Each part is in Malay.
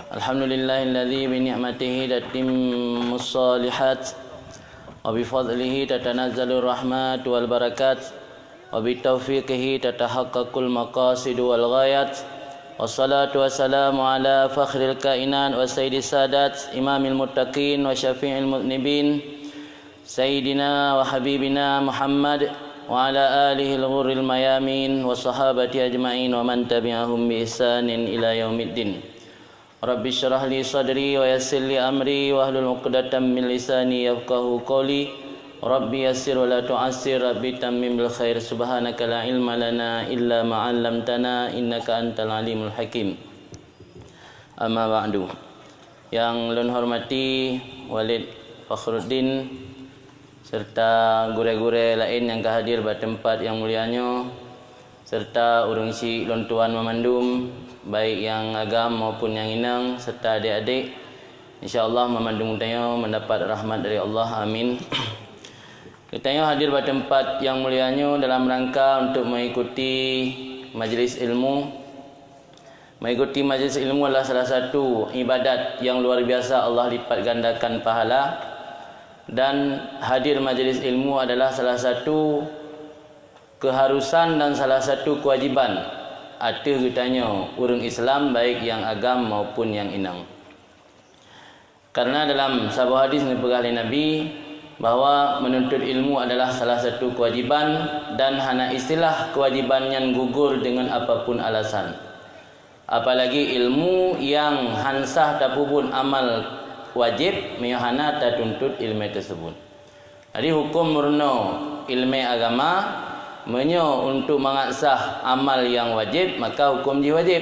Alhamdulillahilladzi bi ni'matihi tatimmus shalihat wa bi fadlihi tatanazzalur rahmat wal barakat wa bi taufiqihi tatahaqqaqul maqasid wal ghayat. Wassalatu wassalamu ala fakhril kainat wa sayyidis sadat imamil muttaqin wa syafi'il mudnibin sayyidina wa habibina Muhammad wa ala alihi al-ghurril mayamin wa sahabati ajma'in wa man tabi'ahum bi ihsanin ila yaumiddin. Rabbi syrah li sadri wa yassir li amri wa hlul 'uqdatam min lisani yafqahu qawli. Rabbi yassir wa la tu'assir, Rabbi tammim bil khair. Subhanaka la ilma lana illa ma 'allamtana innaka antal alimul hakim. Amma ba'du. Yang lun hormati Walid Fakhruddin serta gure-gure lain yang kehadir pada tempat yang mulianya, serta urang si lon tuan memandum baik yang agam maupun yang inang, serta adik-adik, insyaallah memandung tayo mendapat rahmat dari Allah, amin. Kita hadir pada tempat yang mulianya dalam rangka untuk mengikuti majlis ilmu. Mengikuti majlis ilmu adalah salah satu ibadat yang luar biasa, Allah lipat gandakan pahala. Dan hadir majlis ilmu adalah salah satu keharusan dan salah satu kewajiban atas kitanya urang Islam baik yang agam maupun yang inang. Karena dalam sebuah hadis dipegah oleh Nabi bahawa menuntut ilmu adalah salah satu kewajiban dan hana istilah kewajiban yang gugur dengan apapun alasan. Apalagi ilmu yang hansah tapubun amal wajib meyahana ta tuntut ilmu tersebut. Jadi hukum murno ilmu agama menyo untuk mengasah amal yang wajib maka hukum ji wajib.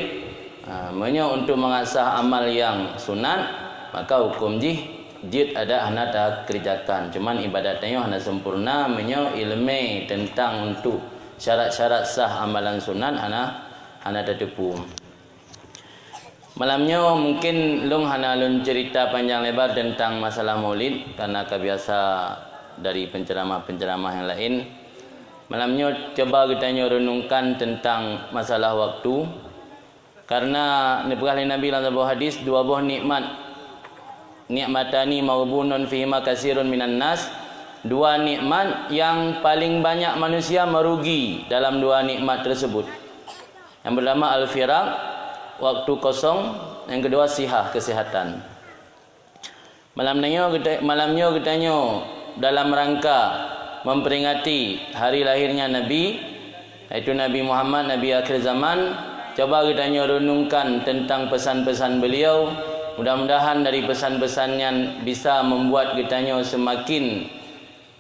Menyo untuk mengasah amal yang sunat maka hukum ji jid ada hana ta kerjakan. Cuman ibadatnya hana sempurna menyo ilmu tentang untuk syarat-syarat sah amalan sunat hana tertipu. Malamnya mungkin lung hana lun cerita panjang lebar tentang masalah maulid karena kebiasa dari penceramah-penceramah yang lain. Malamnya coba kita renungkan tentang masalah waktu. Karena dipegah oleh Nabi dalam sebuah hadis, dua buah nikmatani maghbunun fihima katsirun minan nas. Dua nikmat yang paling banyak manusia merugi dalam dua nikmat tersebut. Yang pertama al-firaq, waktu kosong, yang kedua sihah, kesihatan. Malamnya kita dalam rangka memperingati hari lahirnya Nabi, yaitu Nabi Muhammad, Nabi akhir zaman. Coba kita renungkan tentang pesan-pesan beliau. Mudah-mudahan dari pesan-pesannya bisa membuat kita semakin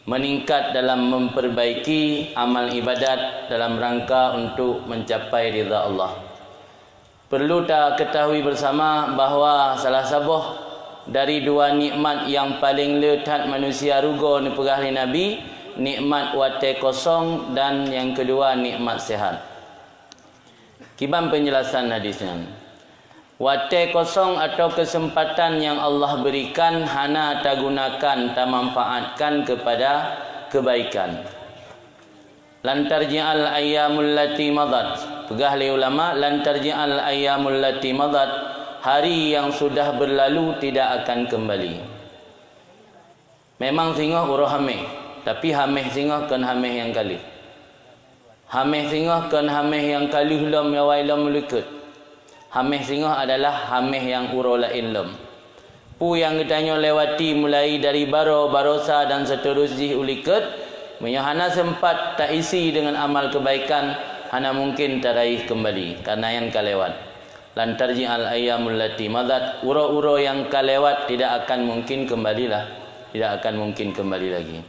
meningkat dalam memperbaiki amal ibadat dalam rangka untuk mencapai ridha Allah. Perlu tak ketahui bersama bahawa salah sebuah dari dua nikmat yang paling lekat manusia rugo dipegah oleh Nabi, nikmat wate kosong dan yang kedua nikmat sehat. Kibam penjelasan hadisnya. Wate kosong atau kesempatan yang Allah berikan hana ta gunakan, ta manfaatkan kepada kebaikan. Lantar ji'al ayyamul lati madat. Pegah oleh ulama, lantar ji'al ayyamul lati madat. Hari yang sudah berlalu tidak akan kembali. Memang singoh urah hameh, tapi hameh singoh kan hameh yang kali. Hameh singoh kan hameh yang kali hulam yawai lam likut. Hameh singoh adalah hameh yang urah lain lam. Pu yang kitanya lewati mulai dari baro, barosa dan seterusnya ulikut, menyahana sempat tak isi dengan amal kebaikan, hana mungkin teraih kembali karena yang kalewat. Lantar ji'al ayyamul lati madat, uro-uro yang kalewat tidak akan mungkin kembalilah, tidak akan mungkin kembali lagi.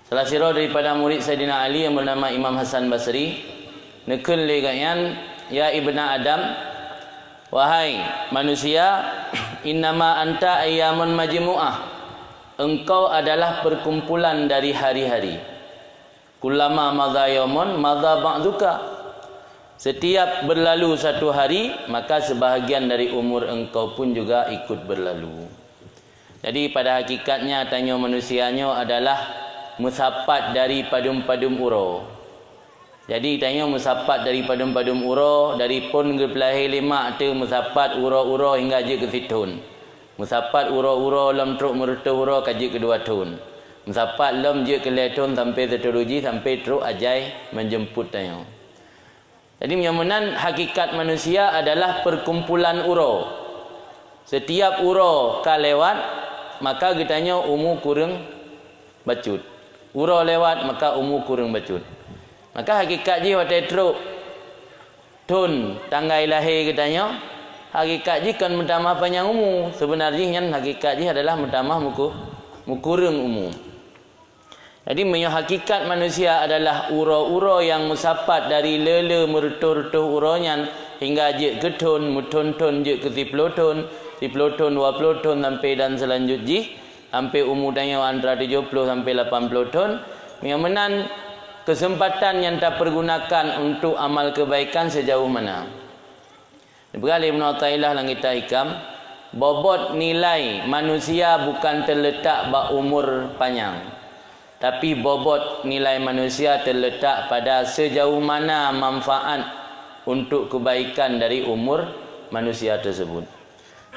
Salah sirah daripada murid Sayyidina Ali yang bernama Imam Hasan Basri, nekul legayan, ya ibna Adam, wahai manusia, innama anta ayyamun majmu'ah, engkau adalah perkumpulan dari hari-hari. Kullama madha yawmun madha ba'duka. Setiap berlalu satu hari, maka sebahagian dari umur engkau pun juga ikut berlalu. Jadi pada hakikatnya tanya manusianya adalah musapat dari padum-padum uro. Jadi tanya musapat dari padum-padum uro, dari pun ke pelahir lima tu musapat uro-uro hingga je ke situn. Musapat uro-uro lam truk merta uro kaji kedua tun. Musapat lam je ke letun sampai teruji sampai truk ajai menjemput tanya. Jadi menyamunan hakikat manusia adalah perkumpulan uro. Setiap uro ka lewat maka getanya umu kurang bacut. Uro lewat maka umu kurang bacut. Maka hakikat ji watai truk tun tanggai lahir katanya, hakikat ji kan mentamah panjang umur. Sebenarnya hakikat ji adalah mentamah mukurung umur. Jadi hakikat manusia adalah uro-uro yang musapat dari lele merutuh-rutuh uronya hingga je ke tun, mutun-tun je ke 10 tun, 10 tun, 20 tun sampai dan selanjutnya sampai umur tanya antara 70 sampai 80 tun. Menan kesempatan yang tak pergunakan untuk amal kebaikan sejauh mana. Berkali Ibn Atta'illah langita hikam, bobot nilai manusia bukan terletak pada umur panjang, tapi bobot nilai manusia terletak pada sejauh mana manfaat untuk kebaikan dari umur manusia tersebut.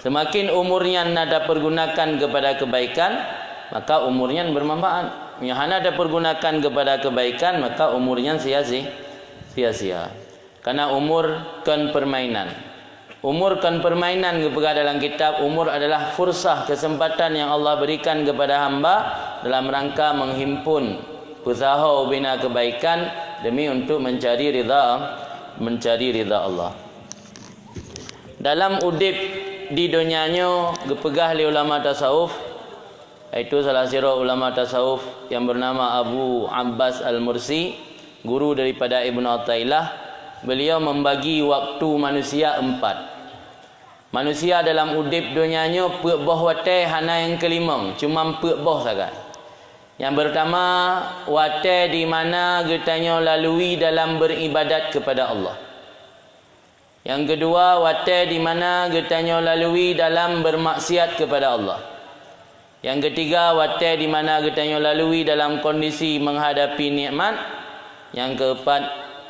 Semakin umurnya nada pergunakan kepada kebaikan, maka umurnya bermanfaat. Yang hana ada pergunakan kepada kebaikan, maka umurnya sia-sia. Karena umur kan permainan. Umur kan permainan kepada dalam kitab. Umur adalah fursah, kesempatan yang Allah berikan kepada hamba dalam rangka menghimpun usaha bina kebaikan demi untuk mencari ridha Allah. Dalam udip di dunianya gepegah oleh ulama tasawuf, itu salah seorang ulama tasawuf yang bernama Abu Abbas Al-Mursi, guru daripada Ibn Atta'illah. Beliau membagi waktu manusia 4. Manusia dalam udip dunianya pek boh watai hana yang kelima, cuma pek boh saja. Yang pertama, watai di mana getanya lalui dalam beribadat kepada Allah. Yang kedua, watai di mana getanya lalui dalam bermaksiat kepada Allah. Yang ketiga, watai di mana getanya lalui dalam kondisi menghadapi nikmat. Yang keempat,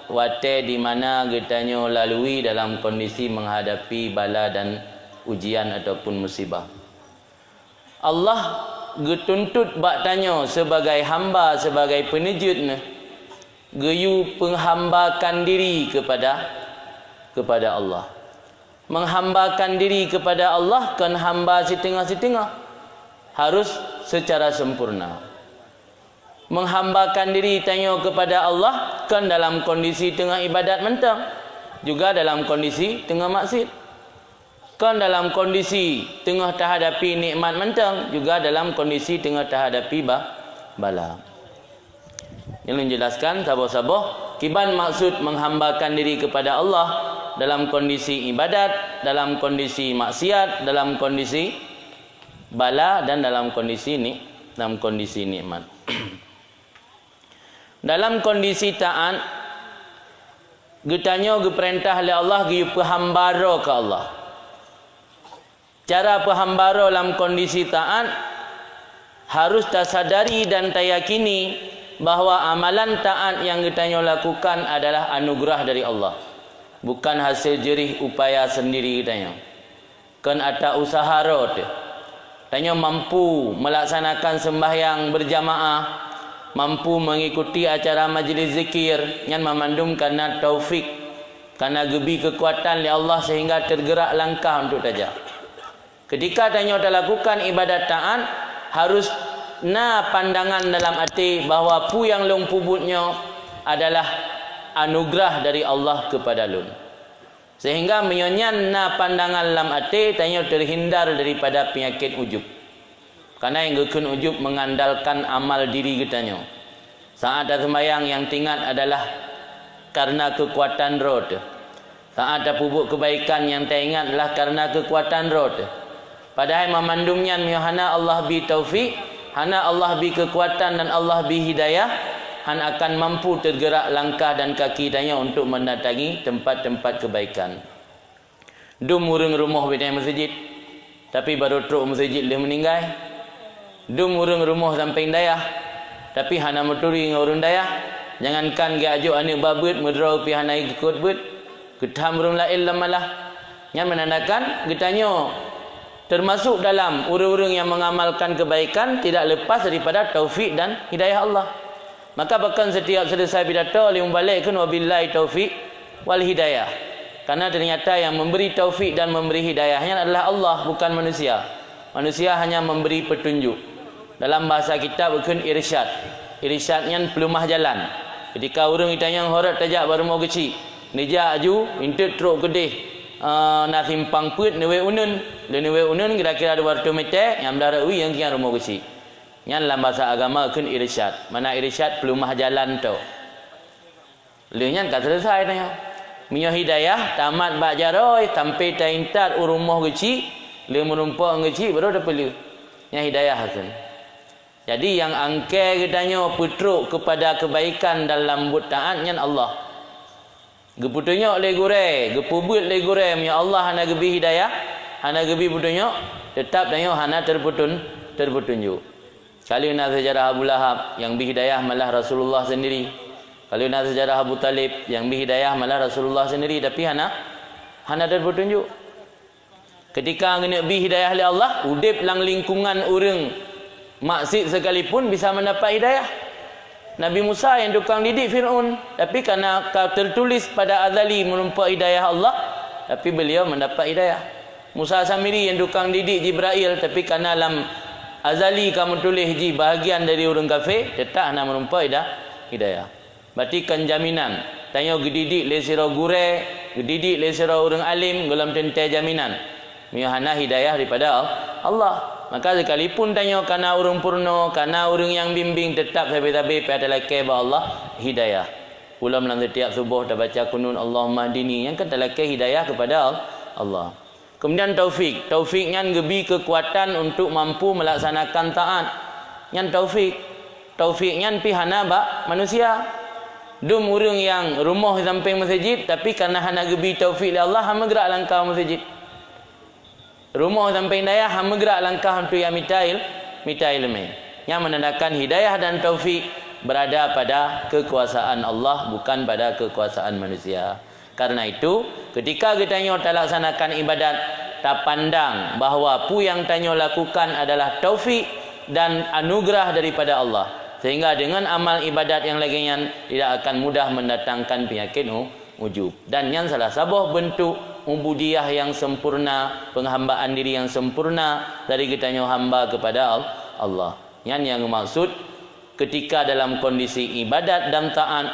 watai di mana getanya lalui dalam kondisi menghadapi bala dan ujian ataupun musibah. Allah getuntut bak tanya sebagai hamba, sebagai penejut, geyu penghambakan diri kepada Allah. Menghambakan diri kepada Allah kan hamba setengah-setengah, harus secara sempurna. Menghambakan diri tanya kepada Allah kan dalam kondisi tengah ibadat mentang, juga dalam kondisi tengah maksiat. Kan dalam kondisi tengah terhadapi nikmat mentang, juga dalam kondisi tengah terhadapi bala. Yang menjelaskan sabar-sabar kiban maksud menghambakan diri kepada Allah dalam kondisi ibadat, dalam kondisi maksiat, dalam kondisi bala dan dalam kondisi nikmat. Dalam kondisi taat, getanya geperintah oleh Allah ge pehambara ke Allah. Cara pehambara dalam kondisi taat harus tersadari dan tayakini bahawa amalan taat yang getanya lakukan adalah anugerah dari Allah, bukan hasil jerih upaya sendiri getanya. Kan ada usaha rot. Tanya mampu melaksanakan sembahyang berjamaah, mampu mengikuti acara majlis zikir yang memandum karena taufik, karena gebi kekuatan oleh Allah sehingga tergerak langkah untuk tajak. Ketika tanya lakukan ibadat taat, harus pandangan dalam hati bahawa pu yang long pubutnya adalah anugerah dari Allah kepada lun. Sehingga menyonyan pandangan dalam hati tanya terhindar daripada penyakit ujub. Karena yang gekun ujub mengandalkan amal diri kitanya. Saat ada sembahyang yang tingkat adalah karena kekuatan roh. Saat ada pupuk kebaikan yang teringat adalah karena kekuatan roh. Padahal memandumnya hana Allah bi taufik, hana Allah bi kekuatan dan Allah bi hidayah, han akan mampu tergerak langkah dan kaki danya untuk mendatangi tempat-tempat kebaikan. Dum urung rumah bidai masjid, tapi baru truk masjid dia meninggal. Dum urung rumah samping dayah, tapi hana meturi ngurung dayah. Jangankan dia ajuk anak babut medrau pi hanai kekut but. Ketam rum la illam malah. Yang menandakan getanya termasuk dalam orang-orang yang mengamalkan kebaikan tidak lepas daripada taufik dan hidayah Allah. Maka bahkan setiap selesai pidato boleh membalikkan wabillahi taufik wal hidayah. Karena ternyata yang memberi taufik dan memberi hidayahnya adalah Allah, bukan manusia. Manusia hanya memberi petunjuk. Dalam bahasa kita bukan irsyad. Irsyadnya pelumah jalan. Ketika orang ditanya horat tajak baru mau kecil. Nija aju intut truk gedeh. Nak simpang put newe unun. Dan newe unun kira-kira 200 meter yang mendarat yang kian rumah kecil. Yang dalam bahasa agama bukan irsyad. Mana irsyad pelumah jalan tu. Lehnya tak selesai tanya. Minyak hidayah tamat bak jaroi sampai taintat rumah kecil. Le merumpak kecil baru dah perlu. Yang hidayah hasil. Jadi yang angke katanya putruk kepada kebaikan dalam buat taatnya Allah. Geputunyok le gore, gepubut le gore ya Allah hana gebi hidayah, hana gebi putunyok tetap tanya hana terpetunjuk. Kalau nak sejarah Abu Lahab yang bi hidayah malah Rasulullah sendiri. Kalau nak sejarah Abu Talib yang bi hidayah malah Rasulullah sendiri tapi hana terpetunjuk. Ketika kena bi hidayah oleh Allah, udip lang lingkungan orang maksud sekalipun bisa mendapat hidayah. Nabi Musa yang tukang didik Fir'aun, tapi karena tertulis pada azali menumpak hidayah Allah, tapi beliau mendapat hidayah. Musa Samiri yang tukang didik Jibril, tapi karena dalam azali kamu tulis ji bahagian dari orang kafir, tetap nak menumpak hidayah. Berarti kan jaminan. Tanya gedidik le sira gure, gedidik le sira orang alim, dalam tentai jaminan. Mihana hidayah daripada Allah. Maka sekalipun tanya kana urung purno, kana urung yang bimbing tetap habis-habis pada laki ba Allah hidayah. Ulam dalam setiap subuh dah baca kunun Allahumma hdini yang kan laki hidayah kepada Allah. Kemudian taufik. Taufiknya gebi kekuatan untuk mampu melaksanakan taat. Yang taufik. Taufiknya pihana ba manusia. Dum urung yang rumah samping masjid tapi karena hana gebi taufik li Allah hama gerak langkah masjid. Rumah sampai hidayah hamba gerak langkah untuk yang mitail me. Yang menandakan hidayah dan taufik berada pada kekuasaan Allah bukan pada kekuasaan manusia. Karena itu ketika kita tak laksanakan ibadat, tak pandang bahawa apa yang tanya lakukan adalah taufik dan anugerah daripada Allah. Sehingga dengan amal ibadat yang lainnya tidak akan mudah mendatangkan penyakit ujub. Dan yang salah satu bentuk ubudiyah yang sempurna, penghambaan diri yang sempurna dari kitanya hamba kepada Allah. Yang maksud ketika dalam kondisi ibadat dan taat,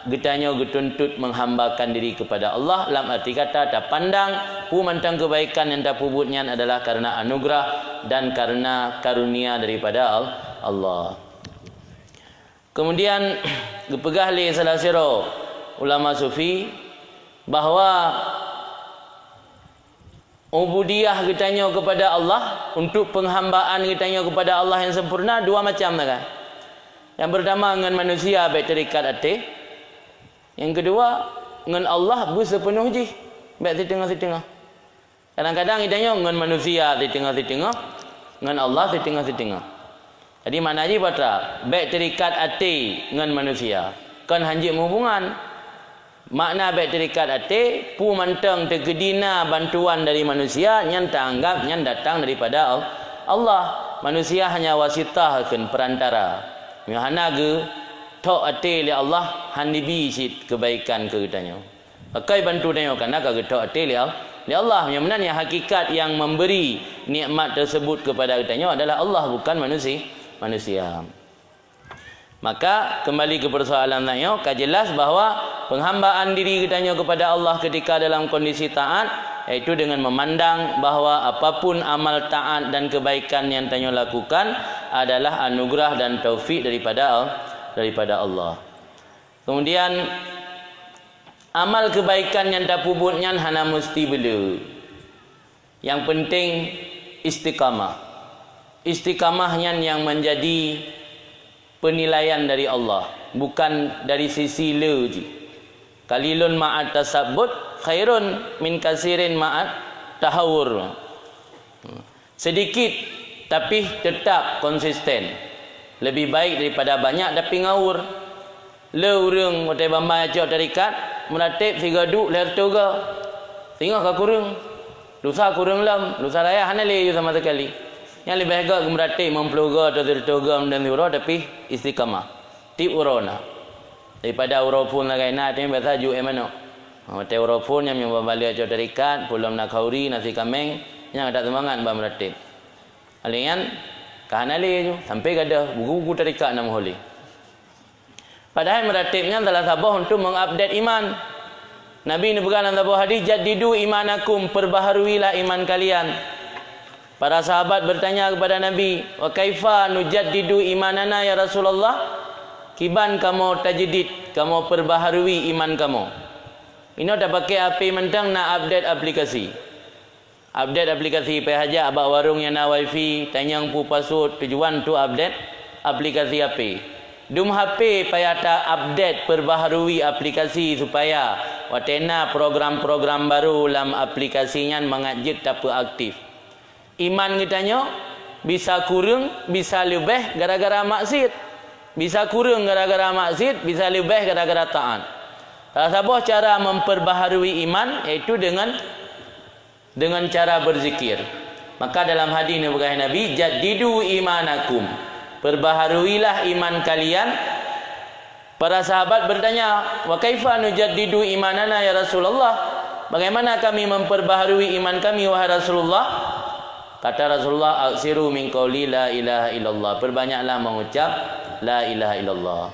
kitanya dituntut menghambakan diri kepada Allah. Dalam arti kata tak pandang pu mantang kebaikan yang tak pubutnya adalah karena anugerah dan karena karunia daripada Allah. Kemudian dipegah oleh salah siro ulama sufi bahawa ubudiyah kitanya kepada Allah, untuk penghambaan kitanya kepada Allah yang sempurna dua macam kan. Yang pertama dengan manusia baik terikat hati. Yang kedua dengan Allah bersepenuh ji baik setengah-setengah. Kadang-kadang kitanya dengan manusia setengah-setengah, dengan Allah setengah-setengah. Jadi mana ji patra baik terikat hati dengan manusia kan hanjik hubungan. Makna baik terikat hati pu mantang terkedina bantuan dari manusia yang tak anggap yang datang daripada Allah. Manusia hanya wasitah kan perantara. Hana ge tok hati li Allah handibi sit kebaikan ke kitanya. Pakai bantu tanya karena ka tok hati li Allah. Yang benarnya hakikat yang memberi nikmat tersebut kepada kitanya adalah Allah bukan manusia. Maka kembali ke persoalan tanya, jelas bahawa penghambaan diri kitanya kepada Allah ketika dalam kondisi taat, iaitu dengan memandang bahawa apapun amal taat dan kebaikan yang tanya lakukan adalah anugerah dan taufik daripada Allah. Kemudian amal kebaikan yang tak pubutnya hana mesti bela. Yang penting istiqamah. Istiqamahnya yang menjadi penilaian dari Allah, bukan dari sisi le. Qalilun ma'at tasabbut khairun min kasirin ma'at tahawur. Sedikit tapi tetap konsisten lebih baik daripada banyak tapi ngawur. Le urang motai bambai acok tarikat meratip siga duk ler toga. Tengok ka kurang. Lusa kurang lam, lusa raya hana le sama sekali. Yang lebih agak meratip mempluga atau tertoga dan uro tapi istiqamah. Tip urona. Daripada uro pun lagai na tem biasa ju emano. Motai uro pun yang membalik acok tarikat, pulam nak kauri nasi kameng yang ada semangat ba meratip. Alian kahana le ju sampai kada buku-buku tarikat nama holi. Padahal meratibnya adalah sabah untuk mengupdate iman. Nabi ini berkata dalam sebuah hadis, jadidu imanakum, perbaharuilah iman kalian. Para sahabat bertanya kepada Nabi, wa kaifa nujaddidu imanana ya Rasulullah? Kiban kamu tajdid, kamu perbaharui iman kamu. Ini dah pakai api mentang nak update aplikasi. Update aplikasi PHJ abak warung yang na wifi, tanyang pu password, tujuan tu update aplikasi HP. Dum HP payah tak update perbaharui aplikasi supaya watena program-program baru dalam aplikasinya mengajak tak aktif. Iman kitanya bisa kurang, bisa lebih gara-gara maksiat. Bisa kurang gara-gara maksiat, bisa lebih gara-gara taat. Salah satu cara memperbaharui iman iaitu dengan cara berzikir. Maka dalam hadis ini berkata Nabi, jadidu imanakum, perbaharuilah iman kalian. Para sahabat bertanya, wa kaifa nujaddidu imanana ya Rasulullah? Bagaimana kami memperbaharui iman kami wahai Rasulullah? Kata Rasulullah, aksiru min qauli la ilaha illallah. Perbanyaklah mengucap la ilaha illallah.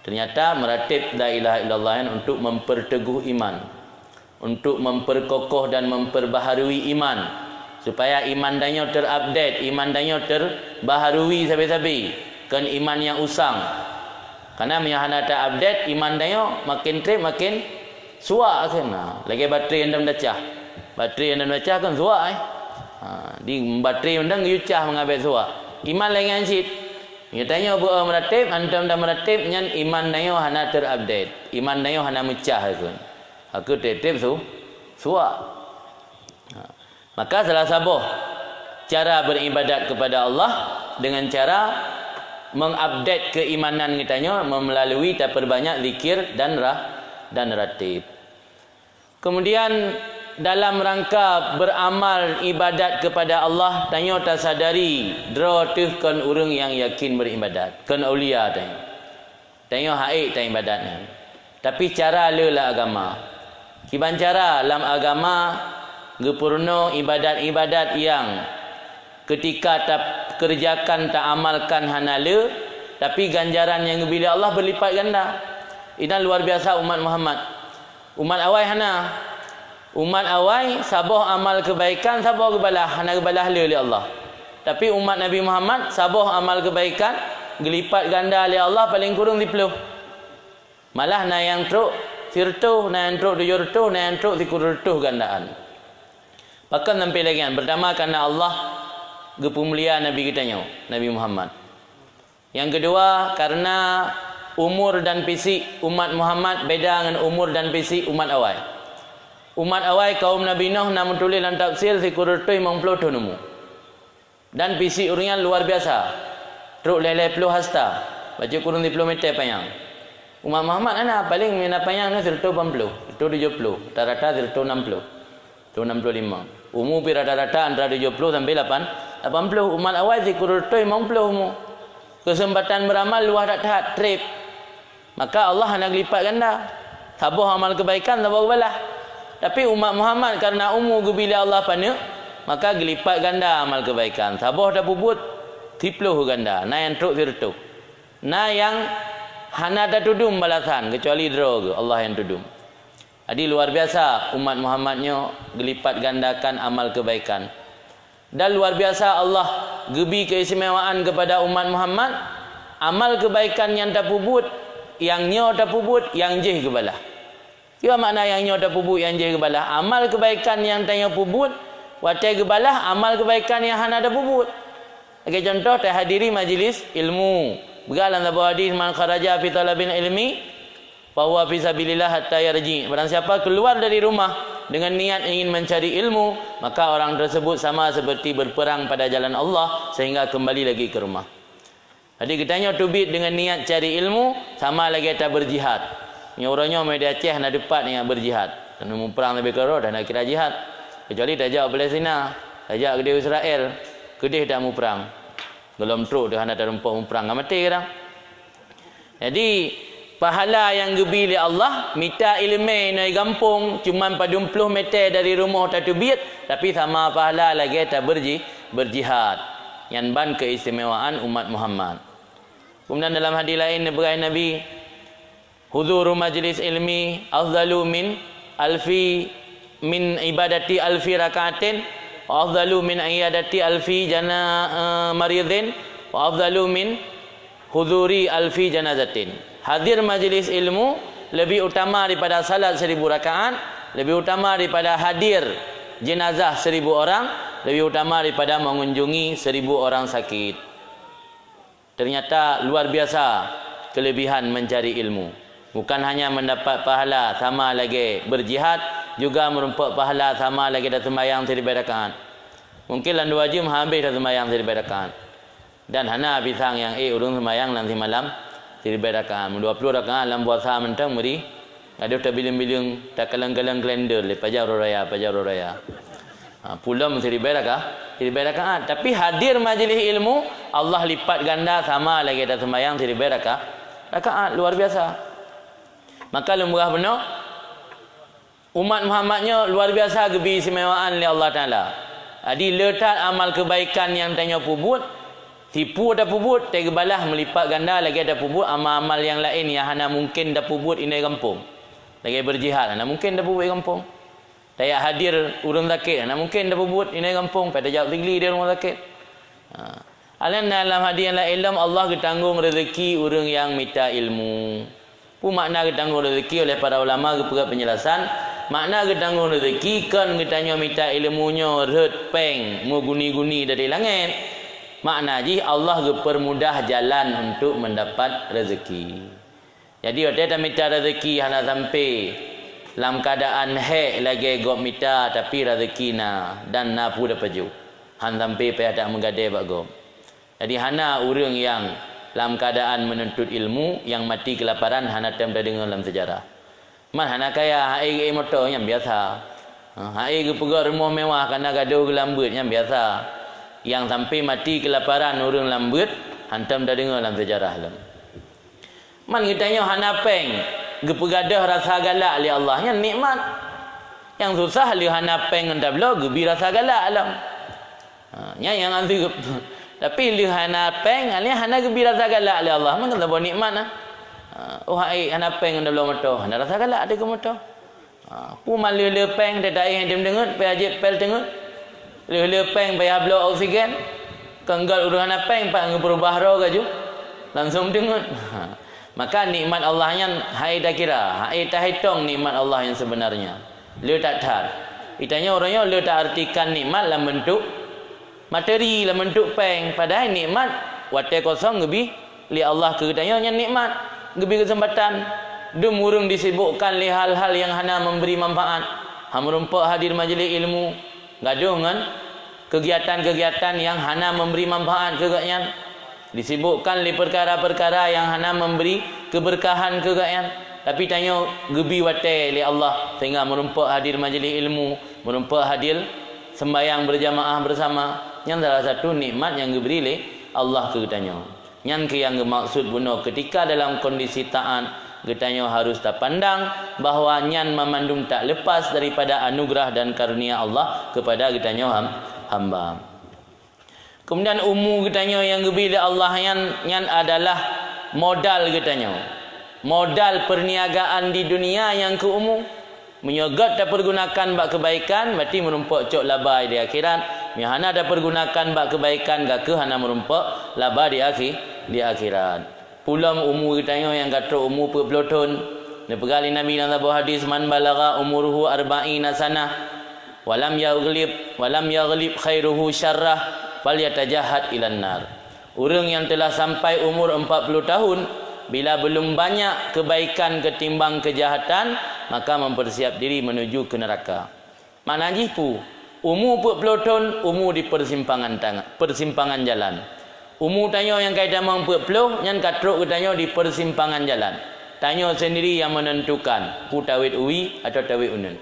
Ternyata meratib la ilaha illallah untuk memperteguh iman, untuk memperkokoh dan memperbaharui iman, supaya iman danyo terupdate, iman danyo terbaharui sabi-sabi, kan iman yang usang. Karena miahana tak update, iman danyo makin trip makin suak akhirnya. Lagi bateri yang dah cah. Bateri yang dah cah kan suak di bateri yang dah yucah mengambil suak. Iman lagi anjit. Ya tanya buat meratib, antum dah meratib nyan iman danyo hana terupdate. Iman danyo hana mecah kan. Aku tetep suak. Maka salah satu cara beribadat kepada Allah dengan cara mengupdate keimanan kitanya melalui perbanyak zikir dan ratib. Kemudian dalam rangka beramal ibadat kepada Allah, tanya tak sadari draw kan orang yang yakin beribadat, kan aulia tanya haik tak ibadatnya. Tapi cara lelah agama. Kiban cara dalam agama gepurno ibadat-ibadat yang ketika tak kerjakan, tak amalkan hanala, tapi ganjaran yang bila Allah berlipat ganda. Ini luar biasa umat Muhammad. Umat awal hana. Umat awal sabah amal kebaikan, sabah kebalah, hana kebalah oleh Allah. Tapi umat Nabi Muhammad sabah amal kebaikan, gelipat ganda oleh Allah paling kurang 10. Malah na yang truk sirtuh, na yang truk 700, na yang truk 300 gandaan. Bahkan sampai lagi pertama karena Allah gepemulia Nabi kitanya, Nabi Muhammad. Yang kedua karena umur dan fisik umat Muhammad beda dengan umur dan fisik umat awal. Umat awal kaum Nabi Nuh namun tulis dalam tafsir sikurutui mengpuluh nemu. Dan fisik orangnya luar biasa. Truk lele puluh hasta. Baca kurun 10 meter panjang. Umat Muhammad ana paling mina panjang ni 180, 170, rata-rata 160, 165. Umur pi rata-rata antara 70 sampai 80. Umat awal sikurutui mengpuluh mu. Kesempatan beramal luar tak trip. Maka Allah nak lipat ganda. Sabah amal kebaikan, sabah balah. Tapi umat Muhammad karena umur bila Allah pana, maka gelipat ganda amal kebaikan. Sabah dah bubut 10 ganda. Na yang truk sirtu. Na yang hana dah tudum balasan kecuali drog Allah yang tudum. Jadi luar biasa umat Muhammadnya gelipat gandakan amal kebaikan. Dan luar biasa Allah gebi keistimewaan kepada umat Muhammad, amal kebaikan yang tak pubut, yang nyo tak pubut, yang jeh kebalah. Apa makna yang nyo tak pubut, yang jeh kebalah? Amal kebaikan yang tanya pubut, watai kebalah, amal kebaikan yang hana ada pubut. Okey, contoh tak hadiri majlis ilmu. Begalan dalam hadis man kharaja fi talabil ilmi fa huwa fi sabilillah hatta yarji. Barang siapa keluar dari rumah dengan niat ingin mencari ilmu, maka orang tersebut sama seperti berperang pada jalan Allah sehingga kembali lagi ke rumah. Jadi kitanya tubit dengan niat cari ilmu sama lagi tak berjihad. Ni orangnya mai dia Aceh nak dapat ni berjihad. Dan mau perang lebih kerah dan nak kira jihad. Kecuali dah jauh Palestina, dah jauh ke Israel, kedih dah mau perang. Belum truk dah nak rempah mau perang mati kadang. Jadi pahala yang gebi oleh Allah minta ilmu naik kampung cuma 40 meter dari rumah tak tubit tapi sama pahala lagi tak berjihad. Yang ban keistimewaan umat Muhammad. Kemudian dalam hadis lain daripada Nabi, huzuru majlis ilmi afdalu min ibadati alfi rakaatin wa afdalu min iyadati alfi maridin wa afdalu min huzuri alfi janazatin. Hadir majlis ilmu lebih utama daripada salat 1000 rakaat, lebih utama daripada hadir jenazah 1000 orang, lebih utama daripada mengunjungi 1000 orang sakit. Ternyata luar biasa kelebihan mencari ilmu. Bukan hanya mendapat pahala sama lagi berjihad, juga merumpak pahala sama lagi dah sembahyang 1000 rakaat. Mungkin dalam 2 jam habis dah sembahyang 1000 rakaat. Dan hana pisang yang urung sembahyang nanti malam 1000 rakaat. 20 rakaat dalam puasa mentang beri ada tak bilang-bilang tak kalang-kalang kalender le pajar raya. Pulang 1000 rakaat. Tapi hadir majlis ilmu Allah lipat ganda sama lagi dah sembahyang 1000 rakaat. Luar biasa. Maka lemburah benar umat Muhammadnya luar biasa gebi istimewaan oleh Allah Ta'ala. Jadi letak amal kebaikan yang tanya pubut, tipu ada pubut, tegebalah melipat ganda lagi ada pubut amal-amal yang lain yang hana mungkin dah pubut ini kampung. Lagi berjihad hana mungkin dah pubut kampung. Tayak hadir urang sakit hana mungkin dah pubut ini kampung pada jawab tinggi dia rumah sakit. Alan dalam hadis yang lain Allah ketanggung rezeki orang yang minta ilmu. Pu makna ketanggung rezeki oleh para ulama kepegat penjelasan. Makna ketanggung rezeki kan kitanya minta ilmunya red peng mu guni-guni dari langit. Makna ji Allah permudah jalan untuk mendapat rezeki. Jadi waktu kita minta rezeki hana sampai dalam keadaan hek lagi gop minta tapi rezeki na dan na pu dapat ju. Han sampai payah tak menggadai bak gop. Jadi hana orang yang dalam keadaan menuntut ilmu yang mati kelaparan hana tem dah dengar dalam sejarah. Man hana kaya hai motor yang biasa. Hai ke pegang rumah mewah kerana gaduh gelambut yang biasa. Yang sampai mati kelaparan orang lambut hantam dah dengar dalam sejarah dalam. Man kitanya hana peng gepegadah rasa galak li Allah nya nikmat. Yang susah li hana peng entah belo gebi rasa galak alam. Nya yang anti tapi li hana peng ali hana gebi rasa galak li Allah man kata buat nikmat ah. Oh hai hana peng dah belo motor hana rasa galak ada ke motor. Pu man li peng dah dai yang dengut pe ajib pel tengut. Li peng pe belo oksigen. Kenggal urang hana peng pak berubah ro gaju. Langsung dengut. Maka nikmat Allahnya hai dah kira, hai tak hitung nikmat Allah yang sebenarnya. Li tak tar. Itanya orangnya li tak artikan nikmat dalam bentuk materi dalam bentuk peng. Padahal nikmat watai kosong gebi li Allah kegetanya yang nikmat gebi kesempatan dum urang disibukkan li hal-hal yang hana memberi manfaat. Hamrumpak hadir majlis ilmu gaduh dengan kegiatan-kegiatan yang hana memberi manfaat kegatnya. Disibukkan li perkara-perkara yang hana memberi keberkahan kegatnya. Tapi tanya gebi watai li Allah sehingga merumpak hadir majlis ilmu, merumpak hadir sembahyang berjamaah bersama. Yang salah satu nikmat yang diberi oleh Allah ke kitanya. Yang yang maksud bunuh ketika dalam kondisi taat kitanya harus tak pandang bahawa nyan memandung tak lepas daripada anugerah dan karunia Allah kepada kitanya hamba. Kemudian umur kitanya yang diberi oleh Allah yang adalah modal kitanya. Modal perniagaan di dunia yang ke umur. Menyogot tak pergunakan bak kebaikan berarti merumpak cok labai di akhirat. Mihana dah pergunakan bak kebaikan gak ke hana merumpak laba di akhirat. Pulang umur kitanya yang kata umur 40 tahun. Dia pegali Nabi dalam sebuah hadis man balagha umuruhu arba'ina sanah walam yaghlib khairuhu syarrah falyatajahat ilan nar. Orang yang telah sampai umur 40 tahun bila belum banyak kebaikan ketimbang kejahatan maka mempersiap diri menuju ke neraka. Makna jipu umur 40 tahun umur di persimpangan jalan. Umur tanya yang kaitan mang 40 nyan katruk tanya di persimpangan jalan. Tanya sendiri yang menentukan ku tawid uwi atau tawid unen.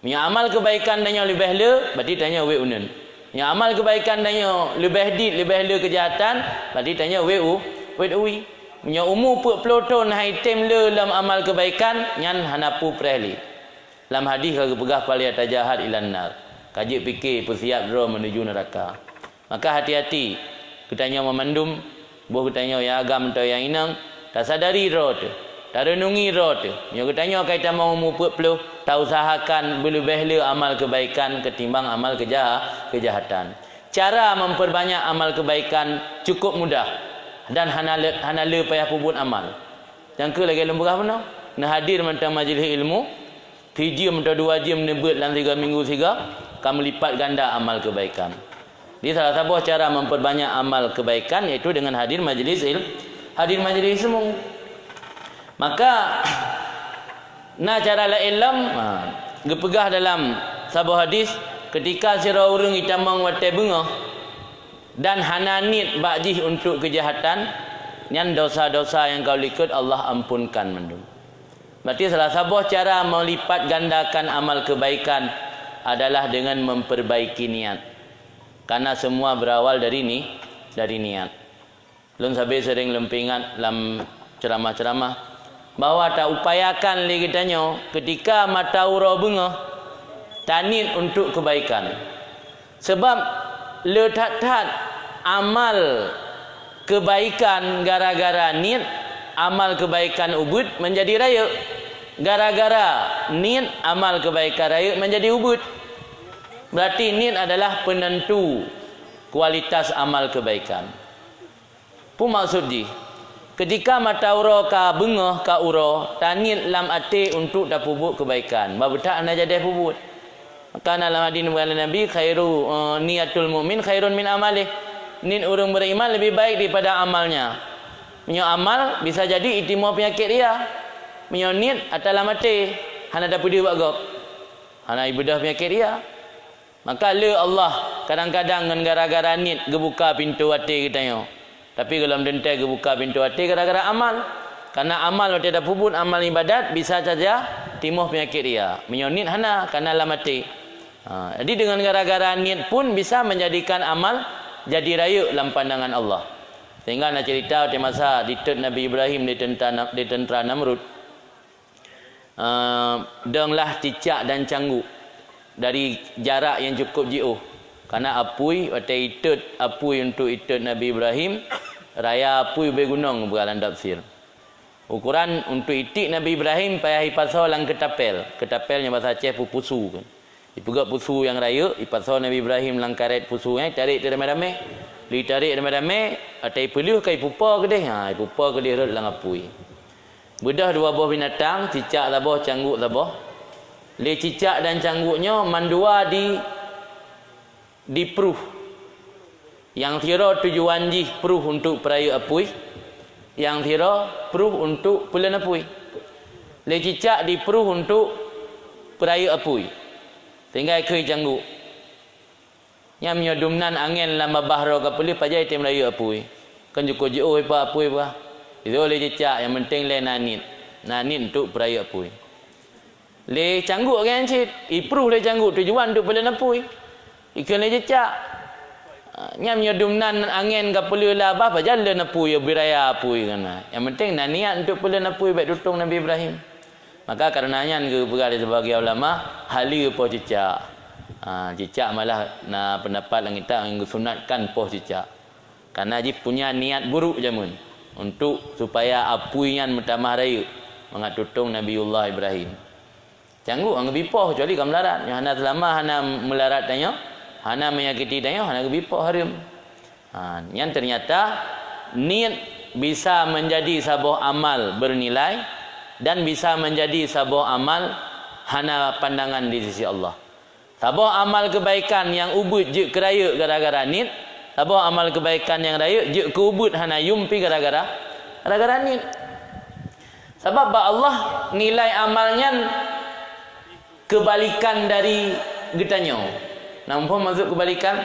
Punya amal kebaikan tanya lebih le, berarti tanya we unen. Punya amal kebaikan tanya lebih le kejahatan, berarti tanya we uwi. Punya umur 40 tahun hai tem le dalam amal kebaikan nyan hanapu prehli. Dalam hadis kalau pegah palia tajahat ilan nar. Kaji fikir bersiap draw menuju neraka. Maka hati-hati. Ketanya memandum, boh ketanya yang agam atau yang inang, tak sadari draw tu. Tak renungi draw tu. Yang ketanya kaitan mau umur 40, tak usahakan berlebih le amal kebaikan ketimbang amal kejahatan. Cara memperbanyak amal kebaikan cukup mudah dan hana le payah pun amal. Yang ke lagi lemburah mana? Nak hadir mentang majlis ilmu, 3 jam atau 2 jam nebut dalam 3 minggu 3, kamu lipat ganda amal kebaikan. Di salah satu cara memperbanyak amal kebaikan iaitu dengan hadir majlis ilmu. Maka na cara la ilm gepegah dalam sebuah hadis ketika sira urang itamang watai bunga dan hananit ba'jih untuk kejahatan nyan dosa-dosa yang kau likut Allah ampunkan mendung. Berarti salah satu cara melipat gandakan amal kebaikan adalah dengan memperbaiki niat. Karena semua berawal dari niat. Lun sabi sering lempingat dalam ceramah-ceramah bahwa tak upayakan lagi tanya ketika mata ura bunga tanit untuk kebaikan. Sebab letak-tat amal kebaikan gara-gara niat, amal kebaikan ubud menjadi raya. Gara-gara niat amal kebaikan raya menjadi ubud. Berarti niat adalah penentu kualitas amal kebaikan. Pu maksud di ketika mata ura ka bengah ka ura tanit lam ati untuk dah pubut kebaikan. Babetak anda jadi pubut. Maka dalam hadis Nabi khairu niatul mu'min khairun min amalih. Niat orang beriman lebih baik daripada amalnya. Punya amal bisa jadi itimau penyakit dia. Punya niat atalah mati. Hana dapat dia buat gok. Hana ibadah penyakit dia. Maka le Allah kadang-kadang dengan gara-gara niat gebuka pintu hati kita. Tapi kalau dentai gebuka pintu hati gara-gara amal. Karena amal waktu ada pubun amal ibadat bisa saja timuh penyakit dia. Menyonit hana karena lah mati. Jadi dengan gara-gara niat pun bisa menjadikan amal jadi raya dalam pandangan Allah. Sehingga nak cerita waktu masa ditet Nabi Ibrahim di tentera Namrud. Denglah cicak dan canggu dari jarak yang cukup jauh. Karena apui waktu itet apui untuk itet Nabi Ibrahim raya apui bergunung berjalan tafsir. Ukuran untuk itik Nabi Ibrahim payah ipasau lang ketapel. Ketapelnya bahasa Aceh pusu kan. Ipegak pusu yang raya, ipasau Nabi Ibrahim lang karet pusu tarik tu ramai-ramai. Li tarik ramai-ramai, atai peluh kai pupa ke deh. Pupa ke dia lang apui. Bedah dua buah binatang, cicak tabah, cangguk tabah. Le cicak dan cangguknya mandua di peruh. Yang tira tujuan jih peruh untuk peraya apui. Yang tira peruh untuk pulan apui. Le cicak di peruh untuk peraya apui. Tinggal ke cangguk. Yang menyodumnan angin lama bahra ke pulih pajai tim raya apui. Kan cukup jauh apa apui apa. Itu le cicak yang penting le nanit. Nanit untuk peraya apui. Le cangguk kan cik, ipruh le cangguk tujuan untuk pula napui. Ikan le cecak. Nyam nyodumnan angin ka pula lah apa jalan napui biraya apui kana. Yang penting nak niat untuk pula napui baik tutung Nabi Ibrahim. Maka karenanya ke berada sebagai ulama hali poh cecak. Cecak malah na pendapat yang kita yang sunatkan poh cecak. Karena dia punya niat buruk jamun untuk supaya apuian mentamah raya mengatutung Nabiullah Ibrahim. Cangguk ang bipoh kecuali kamu melarat. Yang hana selama hana melarat tanya, hana menyakiti tanya, hana bipoh harum. Yang ternyata niat bisa menjadi sebuah amal bernilai dan bisa menjadi sebuah amal hana pandangan di sisi Allah. Sebuah amal kebaikan yang ubud je keraya gara-gara niat, sebuah amal kebaikan yang raya je ke ubud hana yumpi gara-gara niat. Sebab Allah nilai amalnya kebalikan dari getanyo. Nampak maksud kebalikan?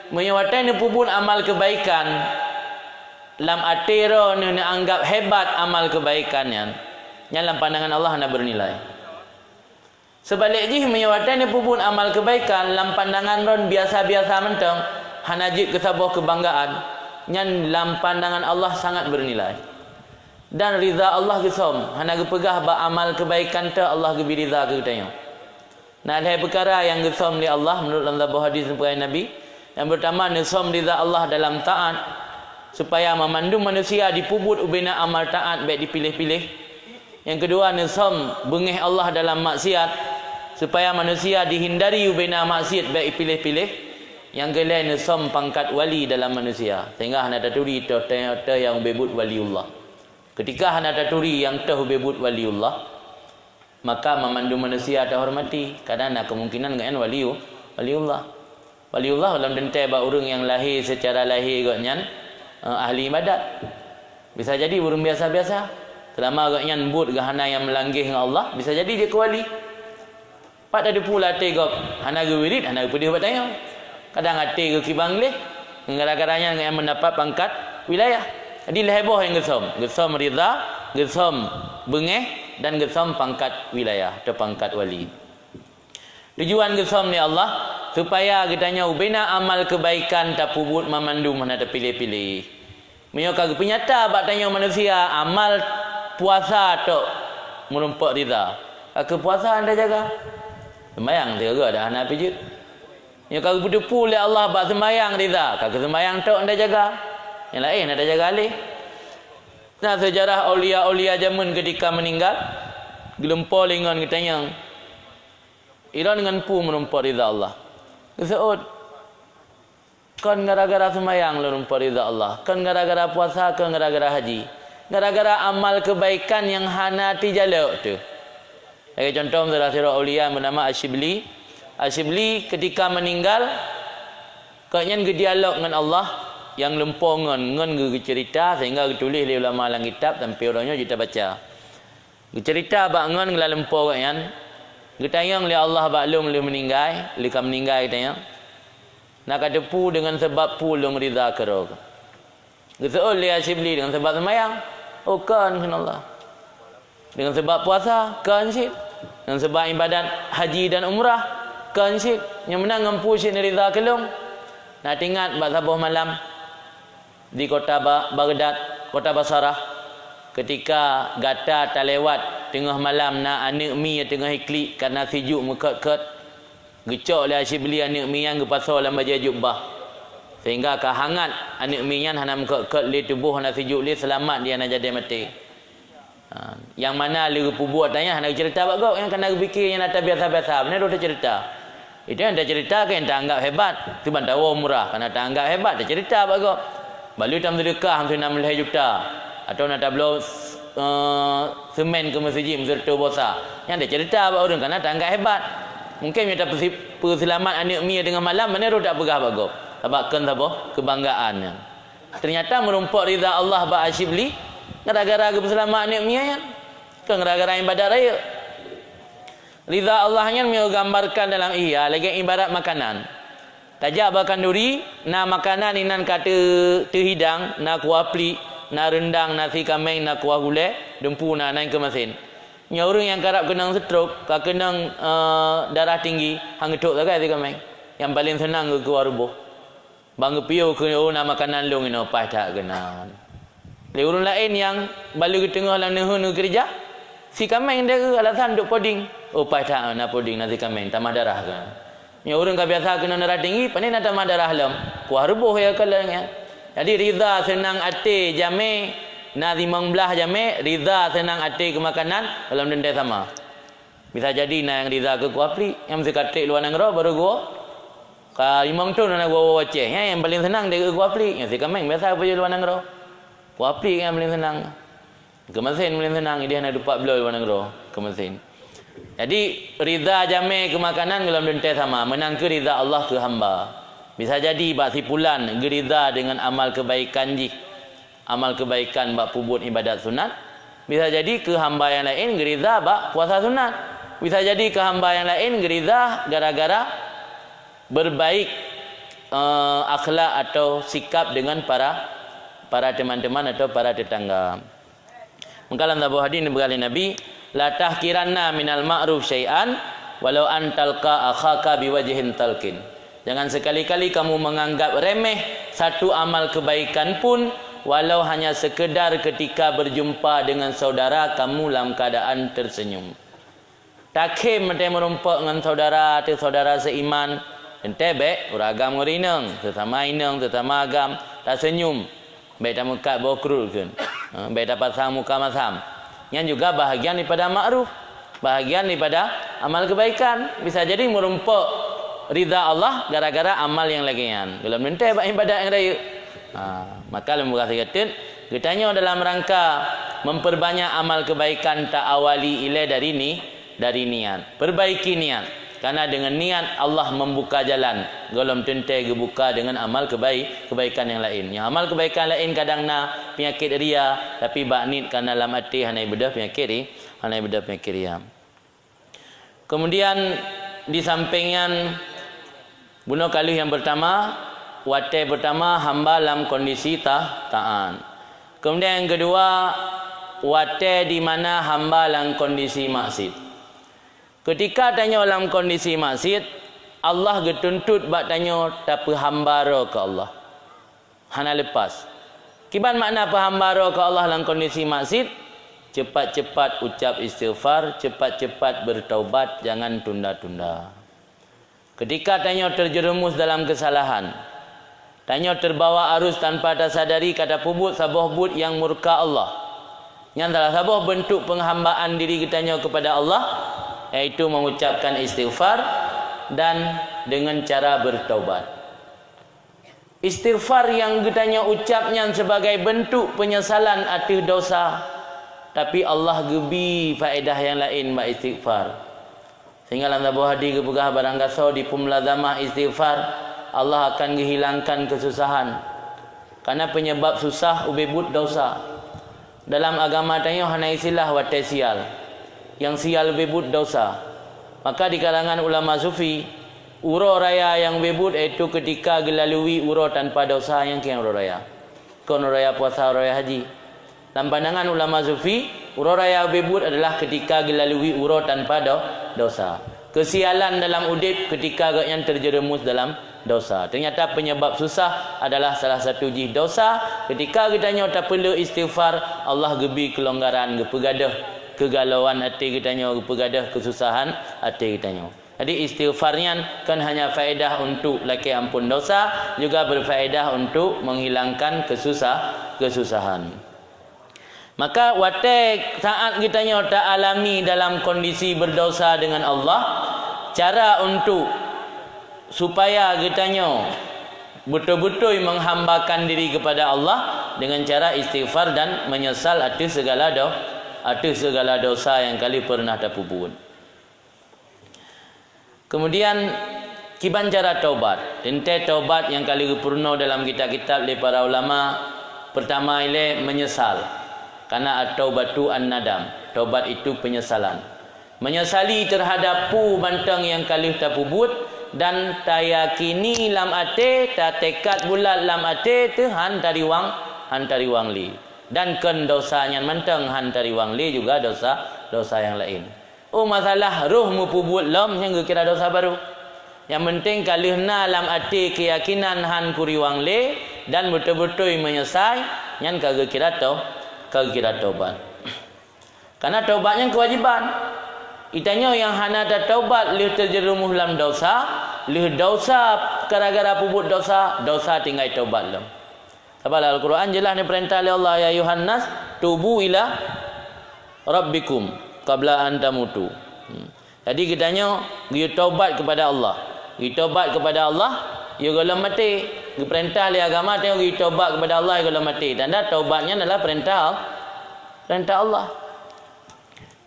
Menyewatan pun amal kebaikan lam atero ni anggap hebat amal kebaikannya, yang dalam pandangan Allah hana bernilai. Sebaliknya menyewatan pun amal kebaikan lam pandangan ron biasa-biasa mentang, hana jik kesabuh kebanggaan, yang dalam pandangan Allah sangat bernilai. Dan ridha Allah gesom, hana gepegah ba amal kebaikan ta Allah gebi ridha ke katanya. Nah, ada perkara yang gesom li Allah menurut dalam sebuah hadis dari Nabi. Yang pertama, nesom ridha Allah dalam taat, supaya memandu manusia dipubut ubina amal taat baik dipilih-pilih. Yang kedua, nesom bengih Allah dalam maksiat, supaya manusia dihindari ubina maksiat baik dipilih-pilih. Yang kelima, nesom pangkat wali dalam manusia, sehingga hana taturi ta yang bebut waliullah. Ketika hana taturi yang tahu bebut waliullah, maka memandu manusia terhormati, kerana kemungkinan dengan waliullah. Waliullah dalam dentai ba urang yang lahir secara lahir gaknyan ahli ibadat. Bisa jadi urang biasa-biasa, selama gaknyan but gahana yang melanggih dengan Allah, bisa jadi dia ke wali. Pak ada pula tegok hana ge wirid, hana pedih buat tanya. Kadang ate ke kibang leh, gara-garanya yang mendapat pangkat wilayah. Jadi leheboh yang gesom ridha, gesom bengeh, dan gesom pangkat wilayah atau pangkat wali. Tujuan gesom ni Allah supaya kitanya ubina amal kebaikan tak pubut memandu mana terpilih-pilih. Menyokak penyata bak tanya manusia amal puasa tok merumpak ridha. Ke puasa anda jaga? Sembayang jaga dah anak pijit. Menyokak berdepu oleh Allah bak sembayang ridha. Kak sembayang tok anda jaga. Yang lain ada jaga alih. Nah, sejarah aulia-aulia zaman ketika meninggal, gelempar lengan katanya, ira dengan pu merumpak ridha Allah. Keseut, kan gara-gara semayang merumpak ridha Allah, kan gara-gara puasa, kan gara-gara haji, gara-gara amal kebaikan yang hana tijaluk tu. Sebagai contoh, saudara aulia bernama Asyibli. Asyibli ketika meninggal, katanya berdialog dengan Allah, yang lempong ngan cerita sehingga ditulis oleh ulama dalam kitab sampai orangnya kita baca. Cerita bak ngan ngala lempong kan. Getayang oleh Allah baklum le meninggal, le kam meninggal katanya. Nak kata pu dengan sebab pu long ridha kerok. Geseul le Asyibli dengan sebab sembahyang. Oh kan Allah. Dengan sebab puasa kan syid. Dengan sebab ibadat haji dan umrah kan syid. Yang menang ngampu syid ridha kelong. Nak ingat bak sabuh malam di kota Baghdad, kota Basrah, ketika gata tak lewat tengah malam nak anak mi tengah iklik kerana sejuk mekat-kat, gecok oleh Asyibli anak mi yang gepasal dalam baju jubah, sehingga kehangat anak mi yang hana mekat-kat le tubuh hana sejuk le selamat dia nak jadi mati. Yang mana le pubuat tanya hana cerita bagau yang kena fikir yang nata biasa-biasa benar dah cerita. Itu yang dah cerita kan tak anggap hebat, tu bantawa murah kerana tak anggap hebat dah cerita bagau. Balu tam sedekah hampir 16 juta atau nak tablo semen ke masjid serta bosa. Yang dia cerita apa orang kerana tak anggap hebat. Mungkin dia dapat perselamat anak mi dengan malam mana tak pegah bago. Sebabkan apa? Kebanggaan. Ternyata merumpak ridha Allah ba Asyibli gara-gara perselamat anak mi kan. Kan gara-gara ibadat raya. Ridha Allah yang menggambarkan dalam lagi ibarat makanan. Tajak bahkan duri, na makanan inan kata terhidang, na kuah plik, na rendang, nasi kambing, na kuah gulai, dempu na naik ke mesin. Nya orang yang kerap kenang stroke, kenang darah tinggi, hang getuk tak nasi kambing. Yang paling senang ke kuah rubuh. Bang piu ke na makanan long ino pas tak kenal. Le orang lain yang balu ke tengah dalam nehun kerja, si kambing dia alasan duk poding. Oh pas tak na poding nasi kambing, tambah darah ke. Yang orang biasa kena darah tinggi, pandai nak tambah darah lam. Kuah rebuh ya kalanya. Jadi ridha senang hati jami, na 15 jami, ridha senang hati ke makanan dalam dendai sama. Bisa jadi na yang ridha ke kuah plik, yang mesti katik luar nangro baru gua. Ka imam tu na gua waceh, yang paling senang dia ke kuah plik. Yang si kameng biasa apa je luar nangro. Kuah plik yang paling senang. Ke mesin paling senang, dia nak dupak belah luar nangro ke mesin. Jadi ridha jami ke makanan dalam dentai sama, menang ke ridha Allah ke hamba. Bisa jadi bak sipulan gerida dengan amal kebaikan amal kebaikan bak pubut ibadat sunat. Bisa jadi ke hamba yang lain gerida bak puasa sunat. Bisa jadi ke hamba yang lain gerida gara-gara berbaik akhlak atau sikap dengan para para teman-teman atau para tetangga. Maka dalam sebuah hadis berkali Nabi, la tahkiranna minal ma'ruf syai'an walau antalqa akhaka biwajhin talqin. Jangan sekali-kali kamu menganggap remeh satu amal kebaikan pun, walau hanya sekedar ketika berjumpa dengan saudara kamu dalam keadaan tersenyum. Takhim ente merumpak dengan saudara atau saudara seiman, ente baik uragam ngerineng, sesama ineng, sesama agam, tak senyum. Baik tak muka bokrul kan. Baik dapat sang muka masam. Yang juga bahagian daripada ma'ruf, bahagian daripada amal kebaikan. Bisa jadi merumpak ridha Allah gara-gara amal yang lagian. Kalau ente buat ibadat yang raya. Maka lembaga kata kitanya dalam rangka memperbanyak amal kebaikan tak awali ilai dari niat. Perbaiki niat. Karena dengan niat Allah membuka jalan. Golom tentai buka dengan amal kebaikan yang lain. Yang amal kebaikan lain kadang na penyakit ria, tapi baknit karena dalam hati hanai bedah penyakit ria. Kemudian di sampingan bunuh kali yang pertama, wate pertama hamba dalam kondisi ta'an. Kemudian yang kedua, wate di mana hamba dalam kondisi maksiat. Ketika tanya dalam kondisi maksiat, Allah getuntut bak tanya tapi hambara ke Allah. Hana lepas. Kiban makna hambara ke Allah dalam kondisi maksiat? Cepat-cepat ucap istighfar, cepat-cepat bertaubat, jangan tunda-tunda. Ketika tanya terjerumus dalam kesalahan, tanya terbawa arus tanpa tersadari kata pubut sabuh but yang murka Allah. Yang salah sabuh bentuk penghambaan diri kitanya kepada Allah, yaitu mengucapkan istighfar dan dengan cara bertaubat. Istighfar yang kitanya ucapnya sebagai bentuk penyesalan atas dosa, tapi Allah gebi faedah yang lain mak istighfar. Sehingga dalam sebuah hadis kepegah barang kasau di pemlazamah istighfar, Allah akan menghilangkan kesusahan. Karena penyebab susah ubebut dosa. Dalam agama tanya hana istilah watai sial. Yang sial bebut dosa. Maka di kalangan ulama sufi, uro raya yang bebut itu ketika gelalui uro tanpa dosa yang kian uro raya. Kon raya puasa, raya haji. Dalam pandangan ulama sufi, uro raya bebut adalah ketika gelalui uro tanpa dosa. Kesialan dalam udip ketika yang terjerumus dalam dosa. Ternyata penyebab susah adalah salah satu jih dosa. Ketika kitanya tak perlu istighfar, Allah gebi kelonggaran, gepegadah kegalauan hati kitanya, pegadah kesusahan hati kitanya. Jadi istighfarnya kan hanya faedah untuk laki ampun dosa, juga berfaedah untuk menghilangkan kesusahan. Maka watek saat kitanya tak alami dalam kondisi berdosa dengan Allah, cara untuk supaya kitanya betul-betul menghambakan diri kepada Allah dengan cara istighfar dan menyesal atas segala dosa yang kali pernah terpubut. Kemudian kiban cara taubat. Ente taubat yang kali purno dalam kitab-kitab dari para ulama. Pertama ile menyesal. Karena at-taubatu an-nadam. Taubat itu penyesalan. Menyesali terhadap pu bantang yang kali terpubut dan tayakini lam ate, ta tekad bulat lam ate tu hantari wang li. Dan ken dosanya menteng hantari wang li juga dosa yang lain. Oh masalah roh mupubut lam yang kira dosa baru. Yang penting kalihna lam ati keyakinan han kuri wang li dan betul-betul menyesal yang kagak kira taubat. Karena taubatnya kewajiban. Itanya yang hana ada taubat lih terjerumus dalam dosa, lih dosa gara-gara pubut dosa tinggal taubat lam. Sebab Al-Quran jelas ni perintah oleh Allah, ya ayuhan nas tubu ila rabbikum qabla an tamutu. Jadi kitanya dia taubat kepada Allah. Dia taubat kepada Allah, dia kalau mati. Dia perintah oleh agama tengok dia taubat kepada Allah kalau mati. Tanda taubatnya adalah perintah Allah.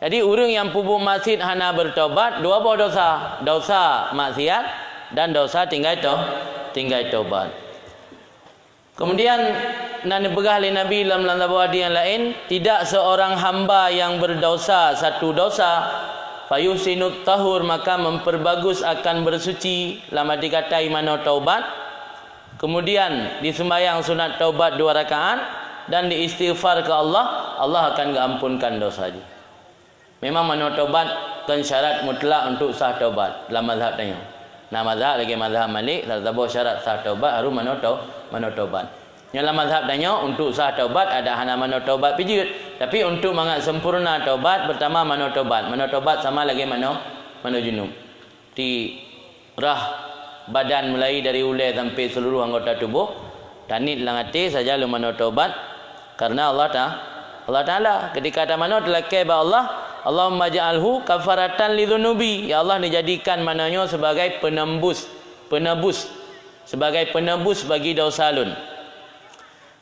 Jadi orang yang pubuk maksiat hana bertaubat, dua buah dosa. Dosa maksiat dan dosa tinggal taubat. Kemudian Nabi pegah oleh Nabi dalam hadis yang lain, tidak seorang hamba yang berdosa satu dosa fayusinut tahur maka memperbagus akan bersuci, lama dikatai mana taubat. kemudian di sembahyang sunat taubat 2 rakaat dan diistighfar ke Allah, Allah akan ampunkan dosa dia. Memang mano taubat kan syarat mutlak untuk sah taubat dalam mazhab tanya. Nah mazhab lagi mazhab Malik, tak tahu syarat sah taubat harus mano taubat. Dalam mazhab tanya untuk sah taubat ada hana mano taubat pijit. Tapi untuk mangat sempurna taubat pertama mano taubat. Mano taubat sama lagi mano junub. Di rah badan mulai dari ulai sampai seluruh anggota tubuh. Tanit lang hati saja lu mano taubat karena Allah Ta'ala ketika ada mano telakai ba Allah, Allahumma ja'alhu kafaratan lidzunubi. Ya Allah dijadikan mananya sebagai penebus sebagai penebus bagi dosa lun.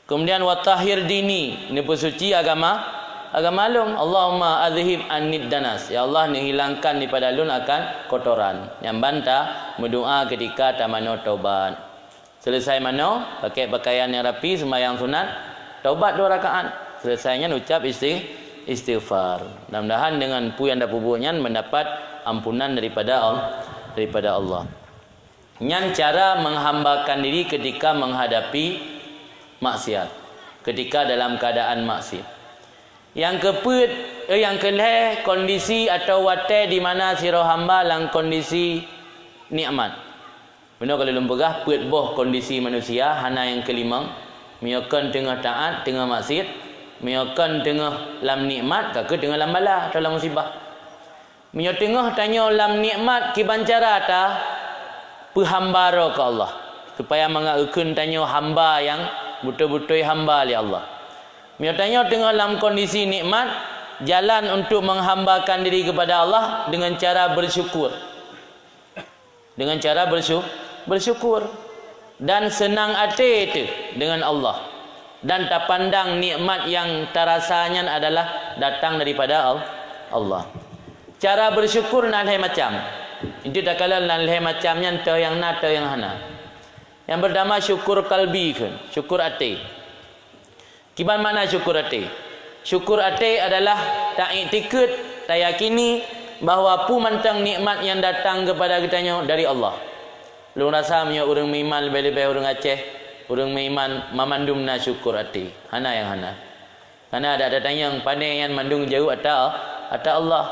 Kemudian watahhir dini, ini bersuci agama lun. Allahumma adhib annid danas. Ya Allah ni hilangkan daripada lun akan kotoran. Yang bantah berdoa ketika tamano taubat. Selesai mano pakai pakaian yang rapi sembahyang sunat taubat 2 rakaat. Selesainya ucap istighfar. Mudah-mudahan dengan pu yang dapubuhnya mendapat ampunan daripada Allah. Yang cara menghambakan diri ketika menghadapi maksiat, ketika dalam keadaan maksiat. Yang keleh kondisi atau wate di mana siro hamba lang kondisi nikmat. Benar kalau lembegah put boh kondisi manusia hana yang kelima, miyakan tengah taat, tengah maksiat, miyakan tengah lam nikmat, kake tengah lam bala atau lam musibah. Miyo tengah tanya lam nikmat kibancara ta pehambara ke Allah. Supaya mengakukan tanya hamba yang betul-betul hamba li Allah. Miyo tanya tengah dalam kondisi nikmat, jalan untuk menghambakan diri kepada Allah dengan cara bersyukur. Dengan cara bersyukur dan senang hati itu dengan Allah. Dan tak pandang nikmat yang terasanya adalah datang daripada Allah. Cara bersyukur nalai macam. Itu tak kala nalai macamnya entah yang na, entah yang hana. Yang pertama syukur kalbi kan, syukur hati. Kiban mana syukur hati? Syukur hati adalah tak iktikad, tak yakini bahawa pu mantang nikmat yang datang kepada kitanya dari Allah. Lu rasa punya orang meiman lebih-lebih orang Aceh, orang meiman memandum na syukur hati. Hana yang hana. Karena ada tanya yang pandai yang mandung jauh atau Allah.